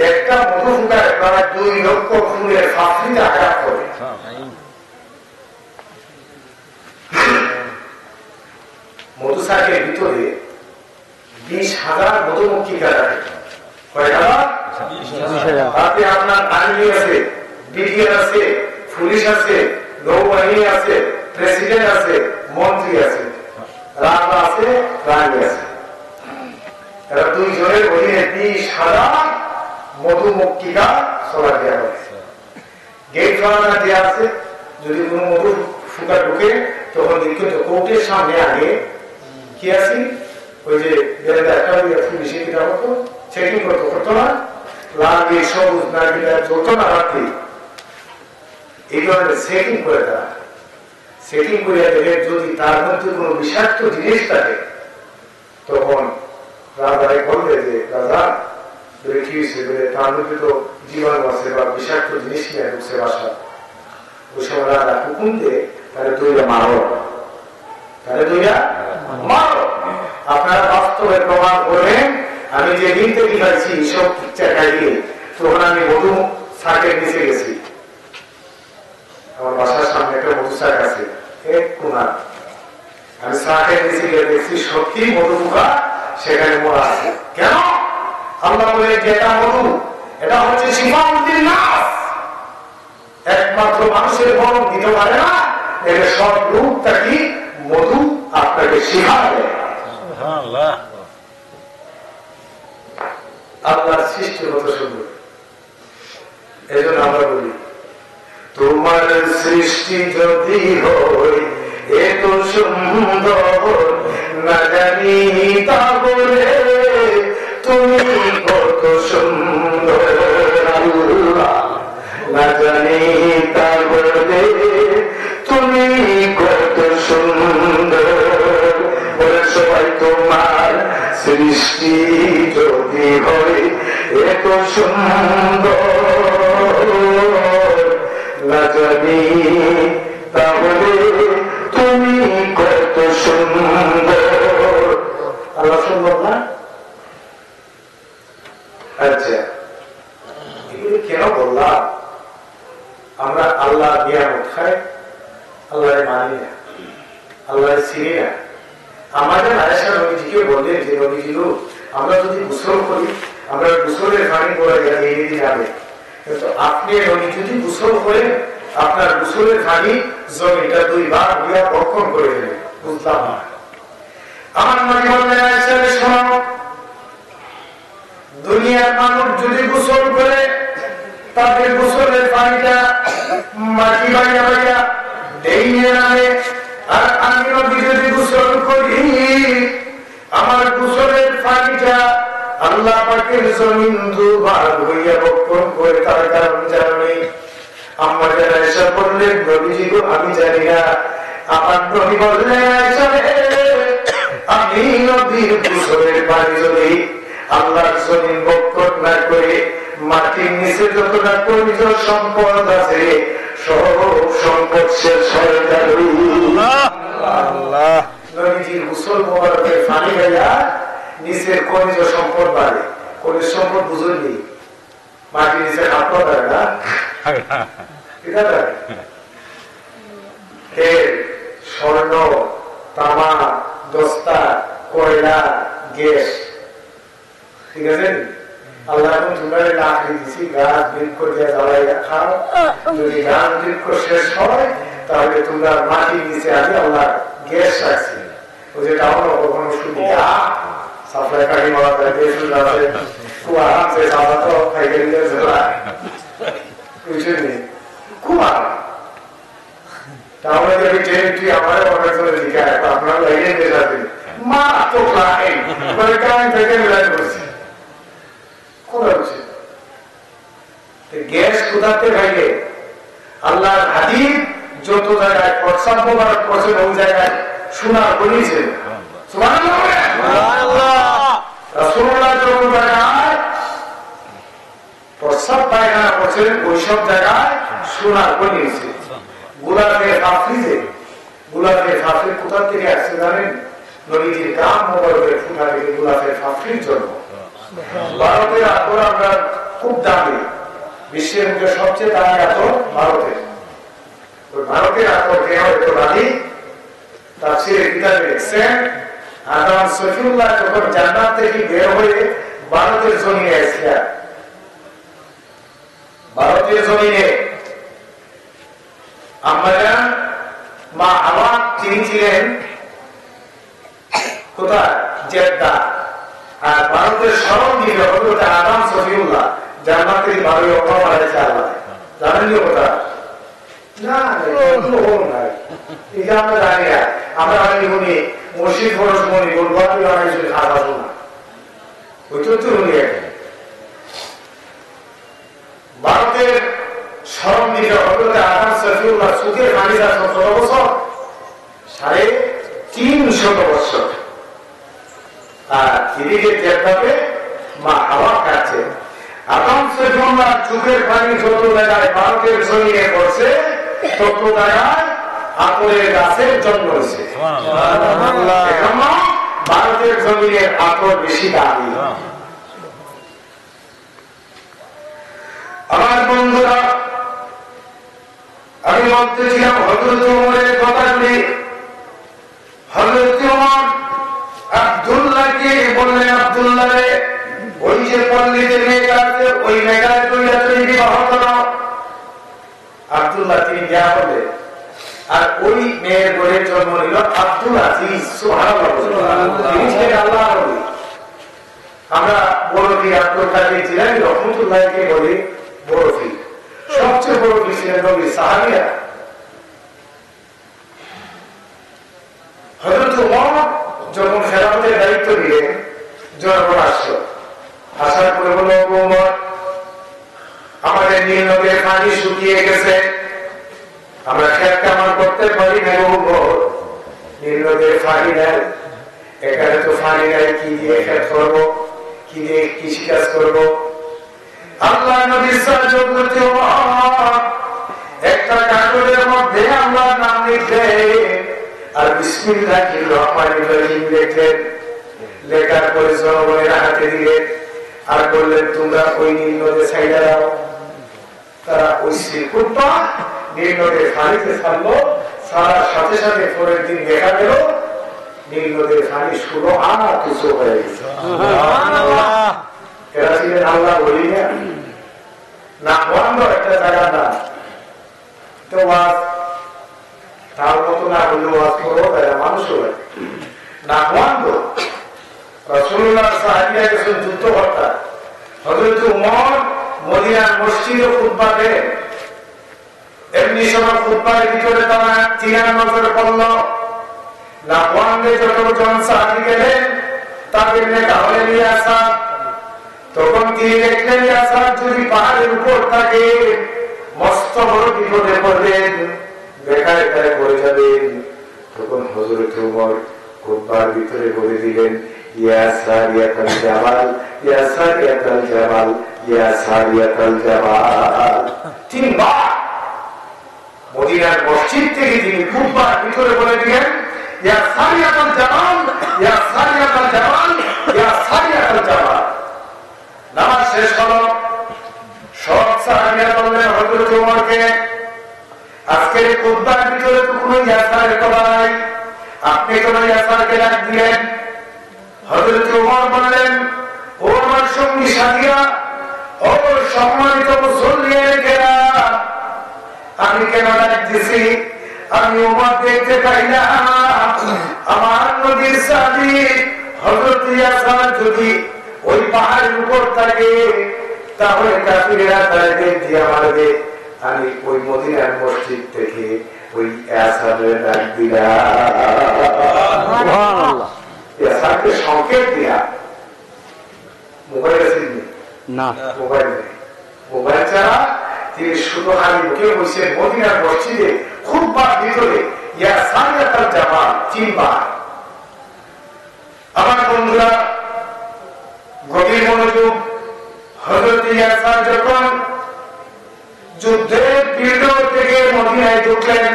একটা মধু ফুকায় প্রায় 2 লক্ষ ফুলের ফাঁকরিতে আঘাত করে। মধু শাকের ভিতরে 20,000 মধুমক্ষিকা থাকে। তাতে আপনার আর্মি আছে, বিডিআর আছে, পুলিশ আছে, নৌবাহিনী আছে, প্রেসিডেন্ট আছে, মন্ত্রী আছে, রাজা আছে, রানী আছে। এরা 2 জনের অধীনে 20,000 মধুমক্ষিকা সভা দেওয়া হয়েছে। গেট ফার্মার দেওয়া আছে, যদি কোনো মধু ফুকা ঢুকে তখন দেখতে কোর্টের সামনে আগে কি আছে, ওই যে পুলিশে কিনা হতো, চেকিং করতো না, লাল দিয়ে সবুজ না গিয়ে চলতো না রাত্রি, এই ধরনের চেকিং করে তারা চেকিং করিয়া দেখে যদি তার মধ্যে কোনো বিষাক্ত জিনিস থাকে তখন রাজারে বলবে যে রাজা কি হয়েছে, তার মধ্যে তো জীবাণু আছে বা বিষাক্ত জিনিস নিয়ে ঢুকছে বাসা। ওই সময় রাজা হুকুম দিয়ে তাহলে দুইটা মারো, তাহলে দুইটা মারো। আপনারা বাস্তবে প্রমাণ করবেন, আমি যে দিন থেকে খাইছি সব খাইয়ে, তখন আমি মধু শাকের নিচে গেছি, আমার বাসার সামনে একটা মধু শাক আছে, এক কোনা, আমি শাকের নিচে গিয়ে দেখছি সত্যি মধু পোকা সেখানে মরা আছে। কেন? আল্লাহ বলে যেটা মধু, এটা হচ্ছে শিফাউদ্দিন নাস, একমাত্র মানুষের মরণ দিতে পারে না, এটা সব রূপটা কি মধু আপনাকে শিখাবে। আল্লাহর সৃষ্টি কত সুন্দর, এই জন্য আমরা বলি তোমার সৃষ্টি যদি হয় এত সুন্দর, না জানি তা বলে তুমি কত সুন্দর, না জানি তা বলে তুমি কত সুন্দর। বলে সবাই তোমার সৃষ্টি যদি হয় এত সুন্দর, না জানি তাহলে তুমি কত সুন্দর। আল্লাহ সুন্দর না? আচ্ছা, এগুলি কেন বললাম? আমরা আল্লাহ নিয়ামত খাই, আল্লাহ মানি না, আল্লাহ চিনি না। আমাদের আয়েশা নবীজিকে বললেন যে নবীজি, আমরা যদি গোসল করি, আমরা গোসলের পানি পড়ে যাবে এই দিন যাবে, কিন্তু আপনি নবী যদি গোসল করেন আপনার গোসলের পানি জমিটা 2 বার হইয়া বক্ষণ করে দেবে। বুঝলাম না। আমার নবী বললেন আয়েশা শোনো, দুনিয়ার মানুষ যদি গোসল করে তাদের গোসলের পানিটা মাটি বাইয়া বাইয়া ডেইনে নামে, আর আমি নবী যদি গোসল করি আমার গোসলের পানিটা আল্লাহ পাকের জমিন 2 বার হইয়া বক্ষণ করে। তার কারণ জানি আমরা যারা এসব বললেন নবীজি গো আমি জানি না। আমার নবী বললেন আয়েশা রে, আমি নবীর গোসলের পানি যদি আল্লাহর জমিন বক্ষণ না করে মাটির নিচে যতটা খনিজ সম্পদ আছে সব সম্পদ শেষ হয়ে যাবে। আল্লাহ নবীজির গোসল মোবারকের পানি গাইয়া নিচের খনিজ সম্পদ বাড়ে। খনিজ সম্পদ বুঝলি মাটির নিচে হাত পাবে না, তেল, স্বর্ণ, তামা, দস্তা, কয়লা, গ্যাস, ঠিক আছে। আল্লাহ এখন তোমার লাকড়ি দিছি, গাছ বৃক্ষ দিয়ে জ্বালাইয়া খাও। যদি গাছ বৃক্ষ শেষ হয় তাহলে তোমরা মাটির নিচে আগে আল্লাহ গ্যাস রাখছি। ওই যে টাউন কখনো সুবিধা সাপ্লাই কাটি মারা যায়, খুব আরামসে সাদা তো খাইয়ে দিলে বুঝলেন খুব আরাম তাহলে যদি ট্রেনটি আমার অর্ডার করে দিকে আপনার লাইনে মেলাবেন মা তো লাইন কারণ থেকে মেলাই করছে কোন হচ্ছে গ্যাস কোথাতে খাইলে আল্লাহর হাবিব যত জায়গায় প্রস্তাব মোবারক করছেন ওই জায়গায় শোনা বলেছেন রাসূলুল্লাহ যত জায়গায় প্রস্তাব পায়খানা করছেন ওইসব জায়গায় শোনা বলেছে গোলাপের কোথা থেকে আসছে জানেন নবীজির গাম মোবারকের ফুটা থেকে গোলাপের ফাফরির জন্য ভারতের আতর আমরা খুব দামি বিশ্বের মধ্যে সবচেয়ে দামি আতর ভারতের আতর কেন এত দামি তার ছেলে কিতাবে লিখছেন আদম সফিউল্লাহ যখন জান্নাত থেকে বের হয়ে ভারতের জমিনে এসেছিলেন ভারতের জমিনে আমরা মা আমার তিনি ছিলেন কোথায় জেদ্দা আর ভারতের স্মরণ দিবে হজরত আদম সফিউল্লাহ জান্নাতের বাড়ি ওখানে মারা আল্লাহ জানেন নি কথা না এটা আমরা জানি না আমরা আগে উনি মসজিদ খরচ মনি বলবো খাওয়াবো না ওই তো উনি ভারতের স্মরণ দিবে হজরত আদম সফিউল্লাহ সুখের পানি যা 17 বছর 350 বছর আর এদিকে জেদ্দাতে মা হাওয়া কাটছে আদম সফিউল্লাহ চোখের পানি যত জায়গায় ভারতের জমিনে পড়ছে তত জায়গায় আতরের গাছের জন্ম হয়েছে ভারতের জমিনের আতর বেশি দামি আমার বন্ধুরা আমি বলতেছিলাম হযরত ওমরের কথাগুলি হযরত ওমর আব্দুল্লাহকে বললেন আব্দুল্লাহ রে ওই যে পল্লীতে মেয়েটা আছে ওই মেয়েটা তুমি বিবাহ করো আব্দুল্লাহ তিনি যা বলে আর ওই মেয়ের ঘরের জন্ম নিল আব্দুল আজিজ সুবহানাল্লাহ তিনি ছিলেন আল্লাহর নবী আমরা বড় পীর আব্দুল কাদের জিলানী রহমাতুল্লাহকে বলি বড় পীর সবচেয়ে বড় পীর ছিলেন নবী সাহাবীরা হযরত ওমর যখন খেলাফতের দায়িত্ব নিলেন জনগণ আসলো আসার পরে বলল ওমর আমাদের নীল নদের পানি শুকিয়ে গেছে আমরা খেত কামান করতে পারি না নীল নদের পানি নেই এখানে তো পানি নেই কি দিয়ে খেত করবো কি দিয়ে কৃষিকাজ করবো আল্লাহ নবীর সাহায্য করতে একটা কাগজের মধ্যে আল্লাহর নাম লিখে আর বিসমিল্লাহির রহমানির রহিম লিখলেন লেখার পরে জনগণের হাতে দিলেন আর বললেন তোমরা ওই নীল নদে ছাইড়া দাও তারা ওই শ্রীকুটটা নীল নদের পানিতে ছাড়লো ছাড়ার সাথে সাথে পরের দিন দেখা গেল নীল নদের পানি শুরু আর কিছু হয়ে গেছে এরা ছিলেন আল্লাহ বলি না বন্ধ একটা জায়গা না তো তার মতো না হলে ওয়াজ করবো তারা মানুষ হয় না বন্ধ রাসূলুল্লাহ সাহাবীরা গেছেন যুদ্ধ করতে হযরত ওমর মদিনার মসজিদে খুতবা দেন এমনি সময় খুতবার ভিতরে তারা চিনার নজরে পড়ল না বন্ধে যতজন সাহাবী গেলেন তাদের নেতা হলেন ইয়াসার তখন তিনি দেখলেন ইয়াসার যদি পাহাড়ের উপর থাকে মস্ত বড় বিপদে পড়বেন বেকারে পড়ে যাবেন তখন হযরত ওমর খুতবার ভিতরে বলে দিলেন ইয়া সারিয়াতাল জাবাল ইয়া সারিয়াতাল জাবাল ইয়া সারিয়াতাল জাবাল তিনবার মদিনার মসজিদ থেকে তিনি খুতবার ভিতরে বলে দিলেন ইয়া সারিয়াতাল জাবাল ইয়া সারিয়াতাল জাবাল ইয়া সারিয়াতাল জাবাল নামাজ শেষ হলো সব সাহাবীরা বললেন হযরত ওমরকে আজকের খুতবার ভিতরে তো কোনো ইয়াসারের কথা নাই আপনি কোনো ইয়াসারকে ডাক দিলেন হযরত ওমর বললেন ও আমার সঙ্গী সাথীরা ও সম্মানিত মুসল্লিরা আমি কেন ডাক দিছি আমি ওমর দেখতে পাই না আমার নবীর সাথী হযরত ইয়াসার যদি ওই পাহাড়ের উপর থাকে তাহলে কাফিররা তাদের দিয়ে মারবে আমি ওই মদিনার মসজিদ থেকে ওই এসারের ডাক দিলাম, এসারকে সংকেত দিয়া। মোবাইল আছে না? মোবাইল নেই। মোবাইল ছাড়া তিনি শুধু খালি মুখে বসে মদিনার মসজিদে খুববার ভিতরে ইয়াসারিয়াতাল জামাল তিনবার। আমার বন্ধুরা, গভীর মনোযোগ। হযরত ইয়াসার যখন যুদ্ধের পিরিয়ড থেকে মদিনায় ঢুকলেন,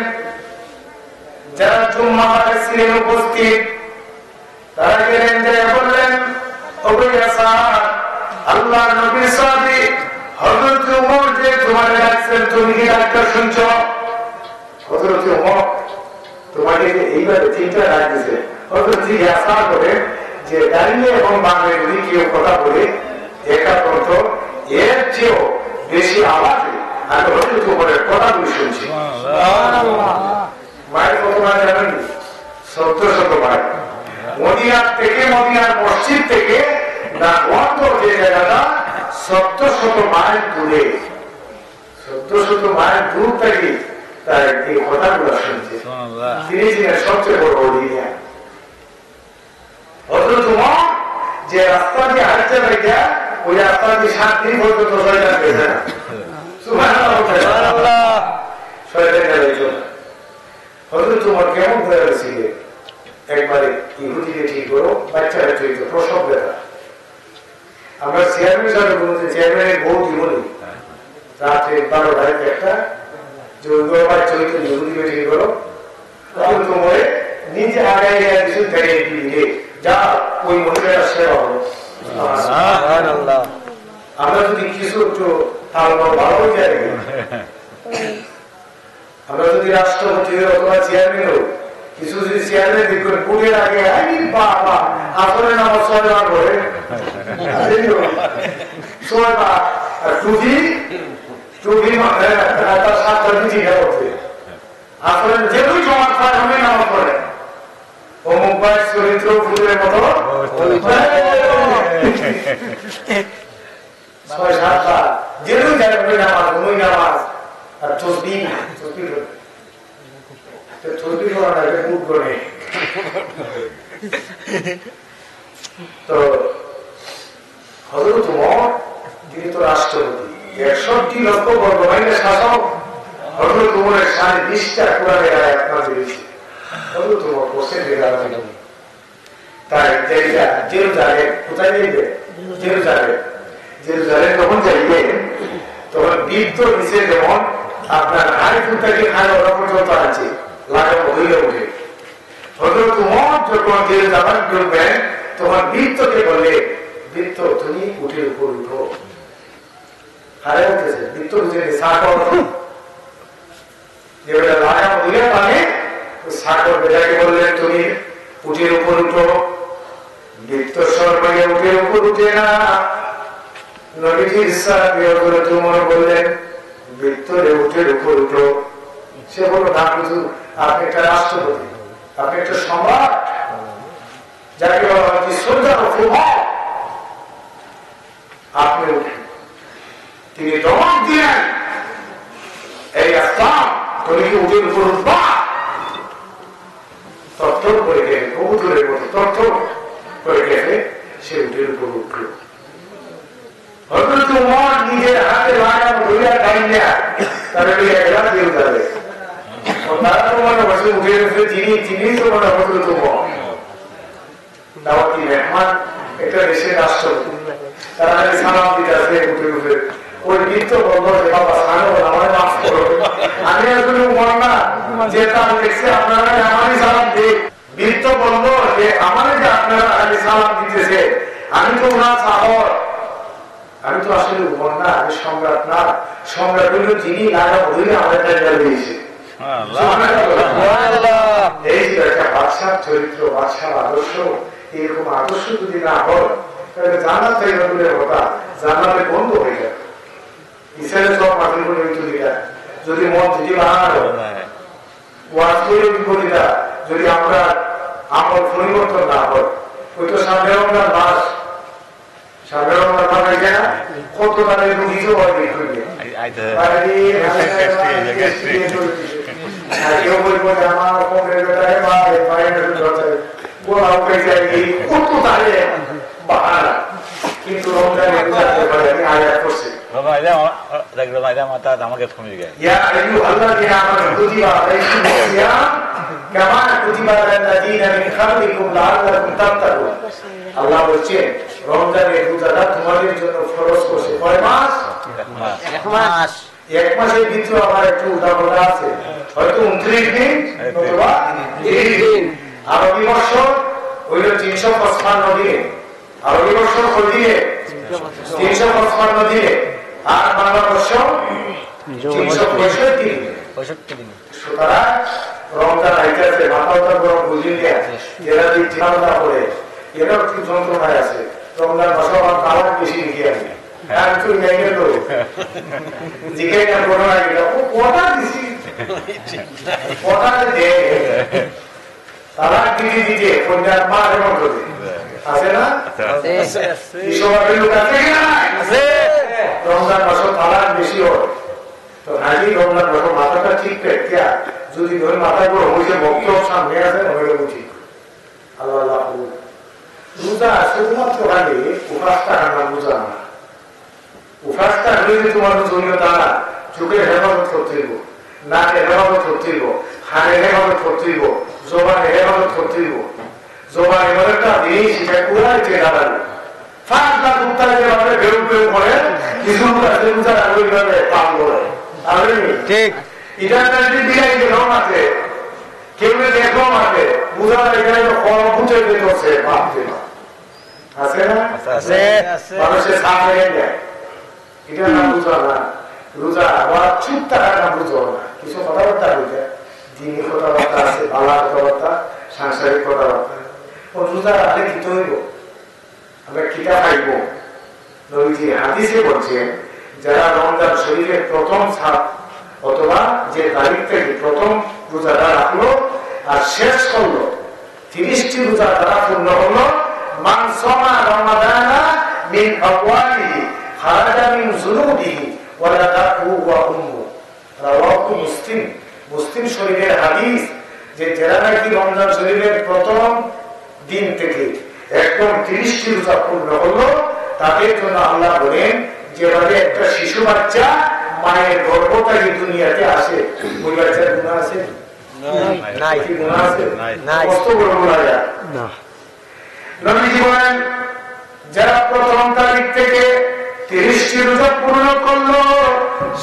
যারা জুম্মাতে ছিলেন উপস্থিত, তারা গেলেন যে বললেন, ওগো ইয়াসার, আল্লাহর নবীর সাহাবী হযরত ওমর যে তোমাকে ডাকছেন, তুমি কি ডাকটা শুনছো? হযরত ওমর তোমাকে এইভাবে তিনটা ডাক দিছে। হযরত ইয়াসার বলেন যে দাঁড়িয়ে এবং বাংলায় যদি কেউ কথা বলে একা কণ্ঠ, এর চেয়েও বেশি আওয়াজে আমি হযরত ওমরের কথাগুলি শুনছি। মায়ের কত মায় জানেন? ১৪০০ মাইল। মদিনার থেকে, মদিনার মসজিদ থেকে যে জায়গাটা ১৪০০ মাইল দূরে, ১৪০০ মাইল দূর থেকে তার এই কথাগুলো শুনছে। তিনি ছিলেন সবচেয়ে বড় অলিয়া। হযরত ওমর যে রাস্তা দিয়ে হাঁটতে পারে, ওই রাস্তা দিয়ে ৭ দিন পর্যন্ত শয়তান গেছে না। সুবহানাল্লাহ। শয়তান গেছে। হযরত ওমর কেমন হয়ে গেছিলেন? একবারে ইহুদিকে ঠিক করো, বাচ্চারা চরিত্র, প্রসব ব্যথা। আমরা চেয়ারম্যান সাহেব বলতে, চেয়ারম্যানের বউ জীবনী রাত্রে ১২টায় একটা যে বাচ্চা হইতো, ইহুদিকে ঠিক করো, তোমার নিজে আগায় কিছু দিয়ে যা ওই মহিলার সেবা হলো। আমরা যদি কিছু একটু তাল ভালো হয়ে যায়, আমরা যদি রাষ্ট্রপতি অথবা চেয়ারম্যান হোক, কিছু যদি চেয়ারম্যান দেখবেন বুকের আগে বাবা আসলে নামাজ ৬ বার করে ৬ বার, আর টুপি তার ৭টা নিচে করছে। আসলে যেগুলি জমা খায় আমি নামাজ পড়ে অমুক ভাই চরিত্র ফুলের মতো ৬-৭ বার যেগুলি যাবে নামাজ, ওই নামাজ। আর তসবি করা না, মুখ করে। তো হযরত ওমর তিনি তো রাষ্ট্রপতি, ৬১ লক্ষ বর্গ মাইলের শাসক। হযরত ওমরের ২০টা কোরআনের আয়াত নাযিল হয়েছে। হযরত ওমর বসে গেলেন। তাই জেরুজালেম কোথায় যাইবে? জেরুজালেম যখন যাইবে, তখন বৃদ্ধ নিচে যেমন আপনার হাড়ি ফুটাকে খায় ওরা পর্যন্ত আছে, লাগাবো হইলে উঠে। হযরত ওমর যখন জেরুজালেম ঢুকবেন, তখন বৃদ্ধকে বললে, বৃদ্ধ তুমি উঠে উপর উঠো। হারে উঠেছে, বৃদ্ধ উঠে সাকর যেটা লাগাবো হইলে মানে সাকর বেটাকে বললেন, তুমি উঠের উপর উঠো। বৃদ্ধ সর্বাগে উঠে উপর উঠে না। নবীজির সাহাবী হযরত ওমর বললেন, বৃদ্ধরে উঠের উপর উঠো। সে বলল, না হুজুর, আপনি একটা রাষ্ট্রপতি, আপনি একটা সম্রাট, যাকে বলা হয় সোলজার অফ ওমর, আপনি উঠেন। তিনি ধমক দিলেন, এই আসলাম, তুমি কি উঠের উপর উঠবা? তত্তর করে গেলে, কবুতরের মতো তত্তর করে গেলে সে উঠের উপর উঠল। হযরত ওমর নিজের হাতে লাগানো ধরিয়া টাইনা তার গেলাম জেরুজালেম। তারা তো মনে বসে উঠে গেছে, তিনি তো মনে হযরত ওমর দাওয়াতি মেহমান, একটা দেশের রাষ্ট্রপতি। তারা সালাম দিতে আসবে উঠে উঠে। ওই বৃত্ত বলল যে বাবা সালাম আমার মাফ করো, আমি আসলে ওমর না, যে তার দেখছে আপনারা আমারই সালাম দিই। বৃত্ত বলল যে আমার যে আপনারা আগে সালাম দিতেছে, আমি তো ওনার সাহর, আমি তো আসলে ওমর না, আমি সম্রাট না। সম্রাট হইল যিনি লাগা হইলে আমাদের টাইগার দিয়েছে। এই যে একটা বাদশার চরিত্র, বাদশার আদর্শ, এরকম আদর্শ যদি না হয়, তাহলে জান্নাত থেকে দূরের কথা, জান্নাতে বন্ধ হয়ে যাবে। ইসরায়েল সব মাটির উপরে তুলিটা যদি মন যদি বানানো ওয়াজ করে বিপরীতা, যদি আমরা আমল পরিবর্তন না হয়, ওই তো সামনে রমজান মাস, সামনে রমজান মাস হয়েছে না, কত তাদের রুগীকে হয় দেখবে কেউ বলবো যে আমার কমের বেটায় বা কত তাহলে বাহানা, কিন্তু রমজানে আমি আয়াত করছি আমাকে কমে গেছে আল্লাহ বলছেন রমজানের রোজাটা তোমাদের জন্য ফরজ করছে কয় মাস? 1 মাস। 1 মাসের ভিতরে আমার একটু উদাহরণ আছে, হয়তো 29 দিন অথবা 30 দিন। আরবি বছর হইল 355 দিন, আরবি বছর কয় দিনে? 355 দিনে। আর বাংলা বছর 365 দিনে। সুতরাং রমজান আইতেছে, মাথা গরম বুঝিয়ে দেয়, এরা যে চিন্তা করে এরা একটু যন্ত্রণায় আছে। রমজান মাসে আমার তালাক বেশি লিখে আছে, তালাক দিদি দিতে কন্যার মা এমন করে আছে না? রমজান মাস তালাক বেশি হয়, তো হাজি রমজান মাস মাথাটা ঠিক রেখে যদি ধরে মাথা গরম হয়েছে বক্তব্য সামনে আছে ঠিক। আল্লাহ আল্লাহ রোজা শুধুমাত্র খালি উপাসটা আনা রোজা না, উপাসটা হইলে তোমার জনীয়তা না, চোখের হেফাজত করতেইব, নাকের হেফাজত করতেইব, হাড়ের হেফাজত করতেইব, জবানের হেফাজত করতেইব। জবান এমন একটা জিনিস সেটা কোরআন চেয়ে দাঁড়াবে। ফাঁকটা উত্তারে যেভাবে বেরু বেরু করে কিছু রোজা ওইভাবে পাল করে ঠিক এটা যদি বিলাই গেলেও মাঠে কেউ দেখো মাঠে বুঝা এখানে ফল বুঝে বেরোচ্ছে ভাবছে আছে না? মানুষের সামনে যায় এটা না বুঝো না, রোজা আবার চুপ থাকার না বুঝো না, কিছু কথাবার্তা বুঝে দিনী কথাবার্তা আছে, বালা কথাবার্তা, সাংসারিক কথাবার্তা। রোজা রাখলে কি হইব, আমরা কিতা খাইব? নবীজি হাদিসে বলছেন যারা রমজান শরীফের প্রথম ছাপ অথবা যে তারিখ থেকে প্রথম রোজাটা রাখলো আর শেষ করলো, 30টি রোজা তারা পূর্ণ হলো, মান সামা রমাদানা মিন আওয়ালিহি খারাজা মিন যুনুবিহি ওয়া লাদাহু ওয়া উম্মু। রাওয়াহু মুসলিম। মুসলিম শরীফের হাদিস যে যারা নাকি রমজান শরীফের প্রথম দিন থেকে একদম 30টি রোজা পূর্ণ হলো তাদের জন্য আল্লাহ বলেন যেভাবে একটা শিশু বাচ্চা মায়ের গর্ভ থেকে দুনিয়াতে আসে, ওই বাচ্চার গুনাহ আছে? নাই। গুনাহ আছে? নাই। কত বড় গুনাহ যায় না। নবীজি বলেন যারা প্রথম তারিখ থেকে 30টি রোজা পূর্ণ করলো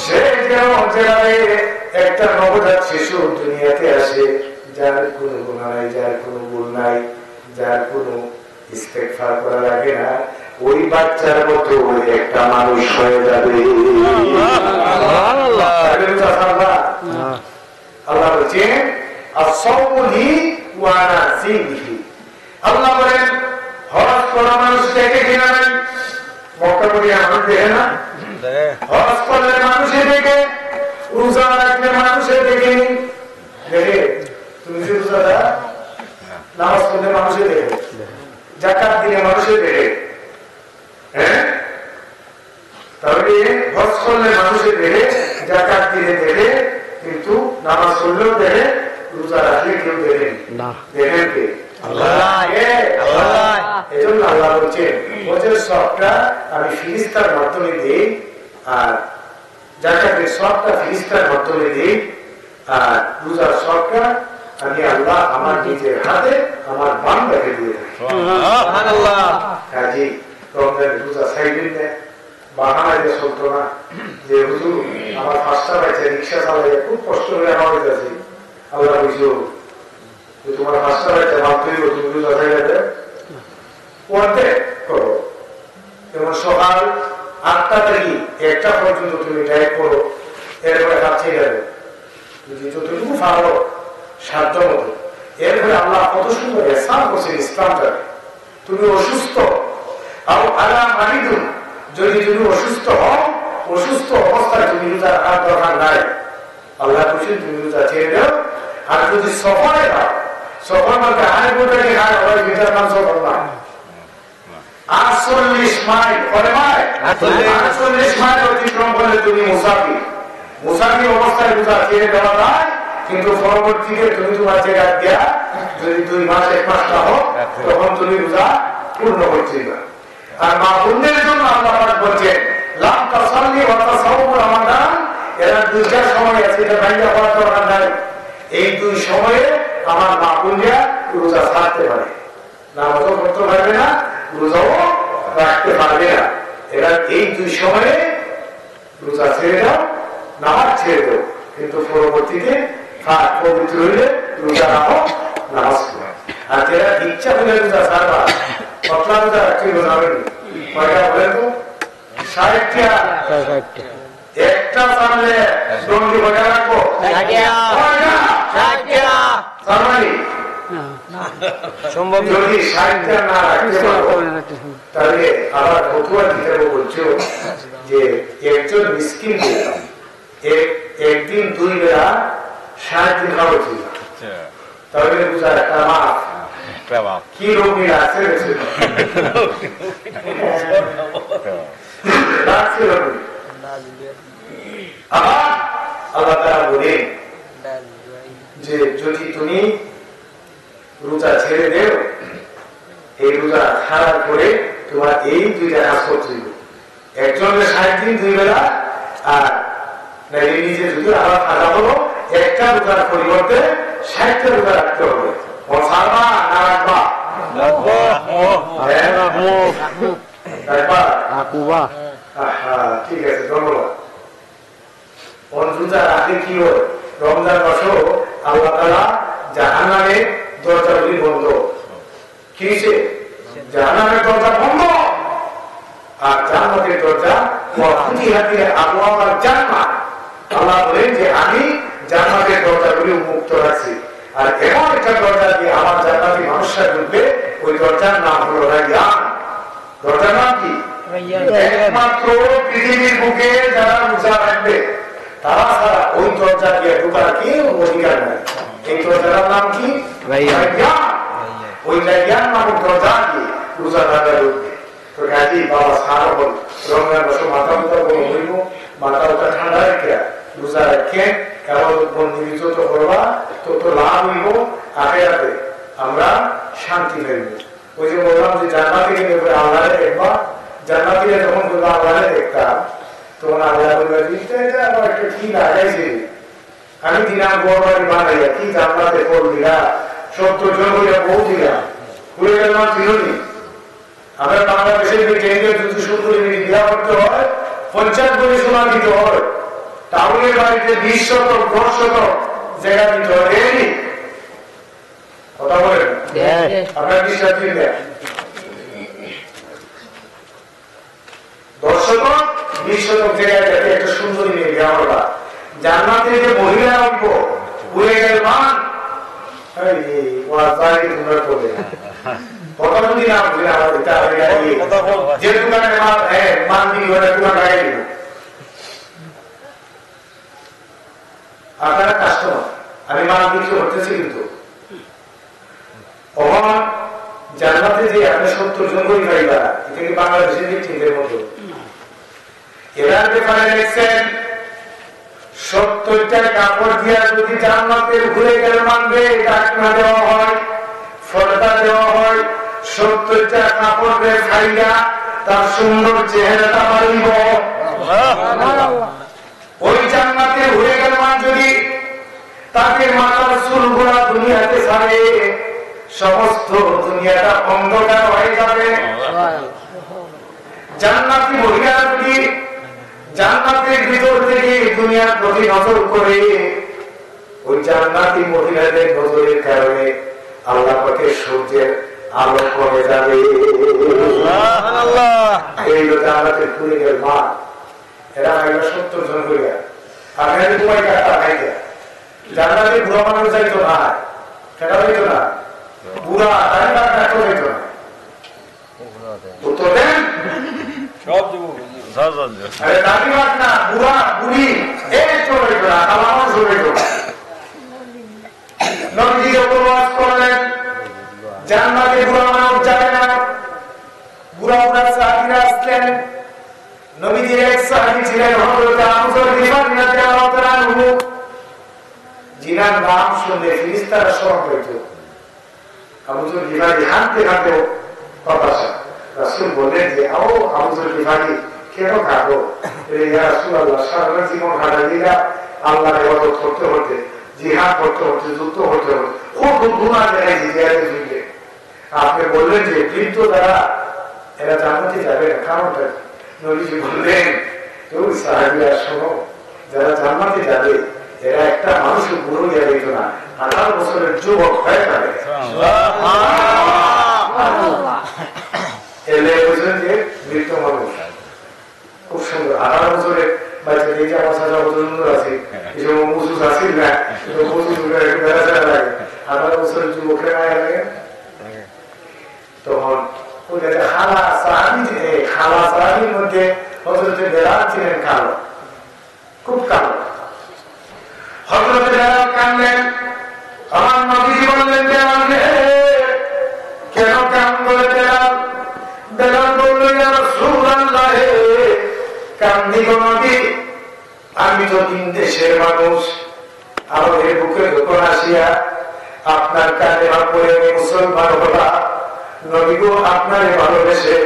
সে যেন যেভাবে একটা নবজাত শিশু দুনিয়াতে আসে যার কোনো গুনাহ নাই, যার কোনো ভুল নাই, যার কোনো ইস্তেগফার করা লাগে না, ওই বাচ্চার মতো ওই একটা মানুষ হয়ে যাবে। আল্লাহ বলছেন আল্লাহ বলেন হজ করা মানুষ দেখে কিনা নাই? মক্কা করিয়া মানুষ দেখে না? হজ করলে মানুষে দেখে, রোজা রাখলে মানুষে দেখে। দেখে তুমি যে রোজাটা নামাজ পড়লে মানুষে দেখে, যাকাত দিলে মানুষে দেখে, হ্যাঁ? তাহলে হজ করলে মানুষে দেখে, যাকাত দিলে দেখে, কিন্তু নামাজ পড়লেও দেখে, রোজা রাখলে কেউ দেখেন না। দেখেন কে? আল্লাহ। এজন্য আল্লাহ বলছেন হজের সবটা আমি ফিরিস্তার মাধ্যমে দিই, আর যাকাতের সবটা ফিরিস্তার মাধ্যমে দিই, আর রোজার সবটা আমি আল্লাহ আমার নিজের হাতে আমার বান্দাকে দিয়ে থাকি। সুবহানাল্লাহ। কাজী রমজানের রোজা সাইডেন দেয়, বাহানা যে চলতো না যে হুজুর আমার 5টা বাচ্চা রিক্সা চালাইয়া খুব কষ্ট করে আমার কাছে, আল্লাহ বুঝলো তোমার 5টা বাচ্চা ভাবতে হইব, তুমি রোজা সাইডে পড়তে করো, যেমন সকাল 8টা থেকে 1টা পর্যন্ত তুমি ডায়েট করো, এরপরে হাত ছেড়ে যাবে, যদি যতটুকু পারো সাধ্য মতো। এরপরে আল্লাহ কত সুন্দর ইসলাম করছেন ইসলামটাকে। তুমি অসুস্থ যদি তুমি অসুস্থ হও, অসুস্থ অবস্থায় তুমি রোজা রাখার দরকার নাই, আল্লাহ বলছেন তুমি রোজা ছেড়ে দাও। আর যদি সফরে দাও, সফর বলতে হায় বোটাকে হায় হয়, যেটার নাম সফর না, 48 মাইল, কয় মাইল? 48 মাইল অতিক্রম করলে তুমি মুসাফির। মুসাফির অবস্থায় রোজা ছেড়ে দেওয়া যায়, কিন্তু পরবর্তীতে তুমি তোমার জায়গা দিয়া যদি 2 মাস 1 মাস না হোক তখন তুমি রোজা পূর্ণ করতে না। আর মা বোনদের জন্য আল্লাহ পাক বলছেন লাম তাসাল্লি ওয়া তাসাউমু রমাদান, এরা দুইটা সময় আছে, এটা ভাইয়া হওয়ার দরকার নাই। এই 2 সময়ে আমার মা বোনরা রোজা ছাড়তে পারে, নামাজও পড়তে পারবে না, রোজাও রাখতে পারবে না। এরা এই 2 সময়ে রোজা ছেড়ে দাও, নামাজ ছেড়ে দাও, কিন্তু পরবর্তীতে পবিত্র হইলে রোজা রাখো, নামাজ পড়ো। আর যারা ইচ্ছা হলে রোজা ছাড়বা, পতলা রোজা রাখতে যাবেন কয়টা বলেন তো? 60টা। একটা ছাড়লে দণ্ডি কয়টা রাখবো? যদি 60টা না রাখতে পারো তাহলে আবার ফতুয়া দিতে বলছো যে একজন মিসকিন একদিন 2 বেলা 60 দিন খাওয়া ছিল, তাহলে বুঝা একটা মাছ কি রোগ নিয়ে আসছে আবার আল্লাহ তাআলা বলেন যে যদি তুমি রোজা ছেড়ে দেও, এই রোজা ছাড়ার পরে তোমার এই 2টা কাজ করতে হবে। একজনের 60 দিন 2 বেলা, আর নিজে যদি আবার খাজা হলো একটা রোজার পরিবর্তে 60টা রোজা রাখতে হবে। ছাড়বা না রাখবা? ঠিক আছে, ধন্যবাদ। রোজা রাখলে কি হয়? রমজান মাসেও আল্লাহ তাআলা জাহান্নামের দরজাগুলি বন্ধ। কি জাহান্নামের দরজা বন্ধ, আর জান্নাতের দরজা আবহাওয়ার জান্নাত। আল্লাহ বলেন যে আমি জান্নাতের দরজাগুলি উন্মুক্ত রাখছি, আর এমন একটা দরজা দিয়ে আমার জান্নাতি মানুষরা ঢুকবে, ওই দরজার নাম হলো রাইয়ান। দরজার নাম কি? একমাত্র পৃথিবীর বুকে যারা রোজা রাখবে তারা ছাড়া ওই দরজা দিয়ে ঢোকার কেউ অধিকার নাই। এই দরজার নাম কি? রাইয়ান। ওই রাইয়ান নামক দরজা দিয়ে রোজাদাররা ঢুকবে। তো কাজী বাবা সারা বল রমজান মাসে মাথা মুথা বড় হইব, মাথা মুথা ঠান্ডা রেখে রোজা রেখে কেবল বন্দি যত করবা তত লাভ হইব, আখেরাতে আমরা শান্তি পাইব। ওই যে বললাম যে জান্নাতে গেলে আল্লাহরে দেখবা, জান্নাতীরা যখন বলবো আল্লাহরে দেখতাম তখন আল্লাহ বলবে এটা আমার একটা কি লাগাইছে, আমি দিলাম বড় বাড়ি বানাইয়া কি জান্নাতে ফল দিলা, 70 জন হইয়া বউ দিলাম, ঘুরে গেলাম দিলনি। আমরা বাংলাদেশের যদি সুন্দরী বিয়া করতে হয় 50 কোটি সোনা দিতে হয়, টাউনের বাড়িতে 20 শতক 10 শতক জায়গা দিতে হয়। কথা বলেন আপনার বিশ্বাস দিন 10 শতক 20 শতক জায়গায় যাতে একটা সুন্দরী মেয়ে বিয়া করা। জান্নাতে যে মহিলা অল্প ঘুরে গেল মান তোমরা করবে কথা যদি না বুঝলে আমার যে দোকানে মান দিল দোকান লাগাই দিল, আপনারা কাস্টমার, আমি মান বিক্রি করতেছি। কিন্তু জান্নাতে যে আপনি 70 জন করি পাইবা, এটা কি বাংলাদেশের দিক ঠিকের মতো? এরার ব্যাপারে দেখছেন 70টা কাপড় দিয়া যদি জান্নাতের ঘুরে গেলে মানবে ডাকনা দেওয়া হয়, ফর্দা দেওয়া হয়, 70টা কাপড় দিয়ে খাইয়া তার সুন্দর চেহারাটা বাড়িব। ওই জান্নাতে ঘুরে গেলে মান যদি তাকে মাথার চুলগুলা দুনিয়াতে ছাড়ে, সমস্ত দুনিয়াটা অন্ধকার হয়ে যাবে। জান্নাতি মহিলা যদি জান্নাতের ভিতর থেকে দুনিয়ার প্রতি নজর করে, ওই জান্নাতি মহিলাদের নজরের কারণে আল্লাহ পাকের সূর্যের আলো কমে যাবে। এই জান্নাতের খুলে গেল মা, এরা 70 জন করিয়া আপনাদের তোমায় কাটা খাইতে জান্নাতে বুড়া মানুষ যাইতো না, সেটা হইতো না, বুড়া তাই না কাটো হইতো না। উত্তর দেন দাদিবাদ না, বুড়া বুড়ি এই চলে না, আমার চলে নবীজি উপবাস করলেন জান্নাতে বুড়া মানুষ যাবে না, বুড়া ছিলেন হযরত আবু যর গিফারী রাদিয়াল্লাহু তাআলা আনহু, যিনার নাম শুনলে ফেরেশতারা শরম পেত। আবু যর গিফারী হাঁটতে হাঁটতে হতাশা। রাসূল বললেন যে আবু যর গিফারী কেন কাঁদো? ইয়া রাসূলুল্লাহ, সারা জীবন কাটাই দিলাম আল্লাহর ইবাদত করতে করতে, জিহাদ করতে করতে, যুদ্ধ করতে করতে, কত গুনাহ করেছি জিহাদে ফিরে। আপনি বললেন যে বৃদ্ধ দ্বারা এরা জান্নাতে যাবে না, কারণটা কি? নবীজি বললেন, ওই সাহাবীরা শোনো, যারা জান্নাতে যাবে এরা একটা মানুষের বুড়ো হয়ে যেত না, 18 বছরের যুবক হয়ে যাবে। এলে বুঝলেন যে মৃত মানুষ খুব সুন্দর 18 বছরের বাচ্চা দেখে আমার সাজা সুন্দর আছে, এই সময় মুসুস আসিল না, মুসুস বেড়া চেড়া লাগে, 18 বছরের যুবকের মায়া লাগে। তখন খালা সাহাবীর মধ্যে হযরত বেলাল ছিলেন কালো, খুব কালো। হযরত বেলাল কাঁদলেন। আমার নবীজি বললেন, বেলাল কেন কাঁদো? বেলাল বলল, ইয়া রাসূলুল্লাহ, কান্দি গো নবী, আমি তো তিন দেশের মানুষ, আমাদের বুকে যখন আসিয়া আপনার কালেমা পড়ে আমি মুসলমান হলাম, নবী গো আপনারে ভালোবেসে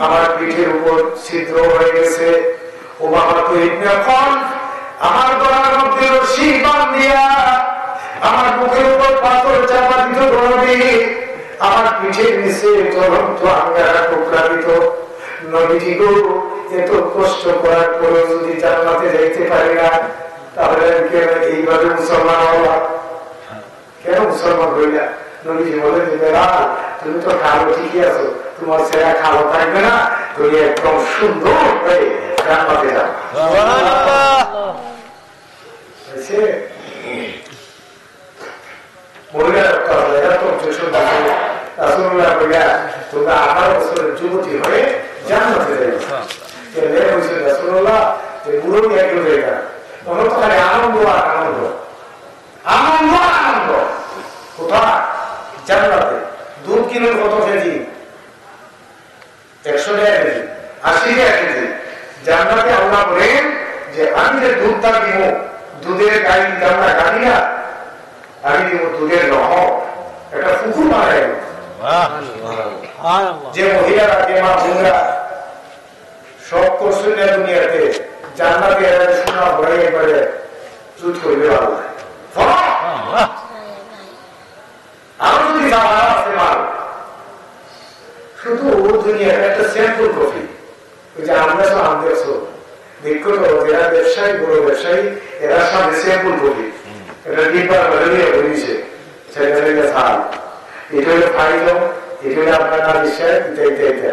আমার পিঠের উপর ছিদ্র হয়ে গেছে। উমামাতু ইবনে খালফ আমার গলার মধ্যে রশি বাঁধিয়া আমার বুকের উপর পাথর চাপা দিত নবী, আমার পিঠের নিচে জ্বলন্ত আঙ্গারা টুকরা দিত। নবীজি গো, এত কষ্ট করার পরেও যদি জান্নাতে যাইতে পারি না, তাহলে এইভাবে মুসলমান হলাম, কেন মুসলমান হইলা? নবীজি বলেন, বেলাল তুমি তো কালো ঠিকই আছো, তোমার ছেলে কালো থাকবে না, তুমি একদম সুন্দর হয়ে জান্নাতে যাবে। মহিলা এরা তো 18 বছরের যুবতী হয়ে জান্নাতে যাবে। রাসূলুল্লাহ যে বুড়ো একটু জায়গা, তখন তো খালি আনন্দ আর আনন্দ, আনন্দ আনন্দ। কোথায়? জান্নাতে। দুধ কিনেন কত কেজি? 100 টাকা কেজি, 80 টাকা কেজি। জান্নাতে আল্লাহ বলেন যে আমি যে দুধটা দিব, দুধের গাড়ি আমরা গাড়ি না, আমি দিব দুধের নহর, একটা পুকুর বানাই। যে মহিলারা, যে মা বোনরা সব করছেন না দুনিয়াতে, জান্নাতে শোনা ভরে একবারে চুট করবে আল্লাহ। আরো যদি যাওয়া আছে মাল, শুধু দুনিয়ার একটা স্যাম্পল কফি, ওই যে আমরা সব আনতেছ দেখো তো, যারা ব্যবসায়ী, বড় ব্যবসায়ী, এরা সামনে স্যাম্পল কফি, এটা ডিব্বার বলে বলিছে ছেলে ছেলে সাল, এটা হলো ফাইল, এটা হলো আপনার নারী সাহেব, এটা এটা এটা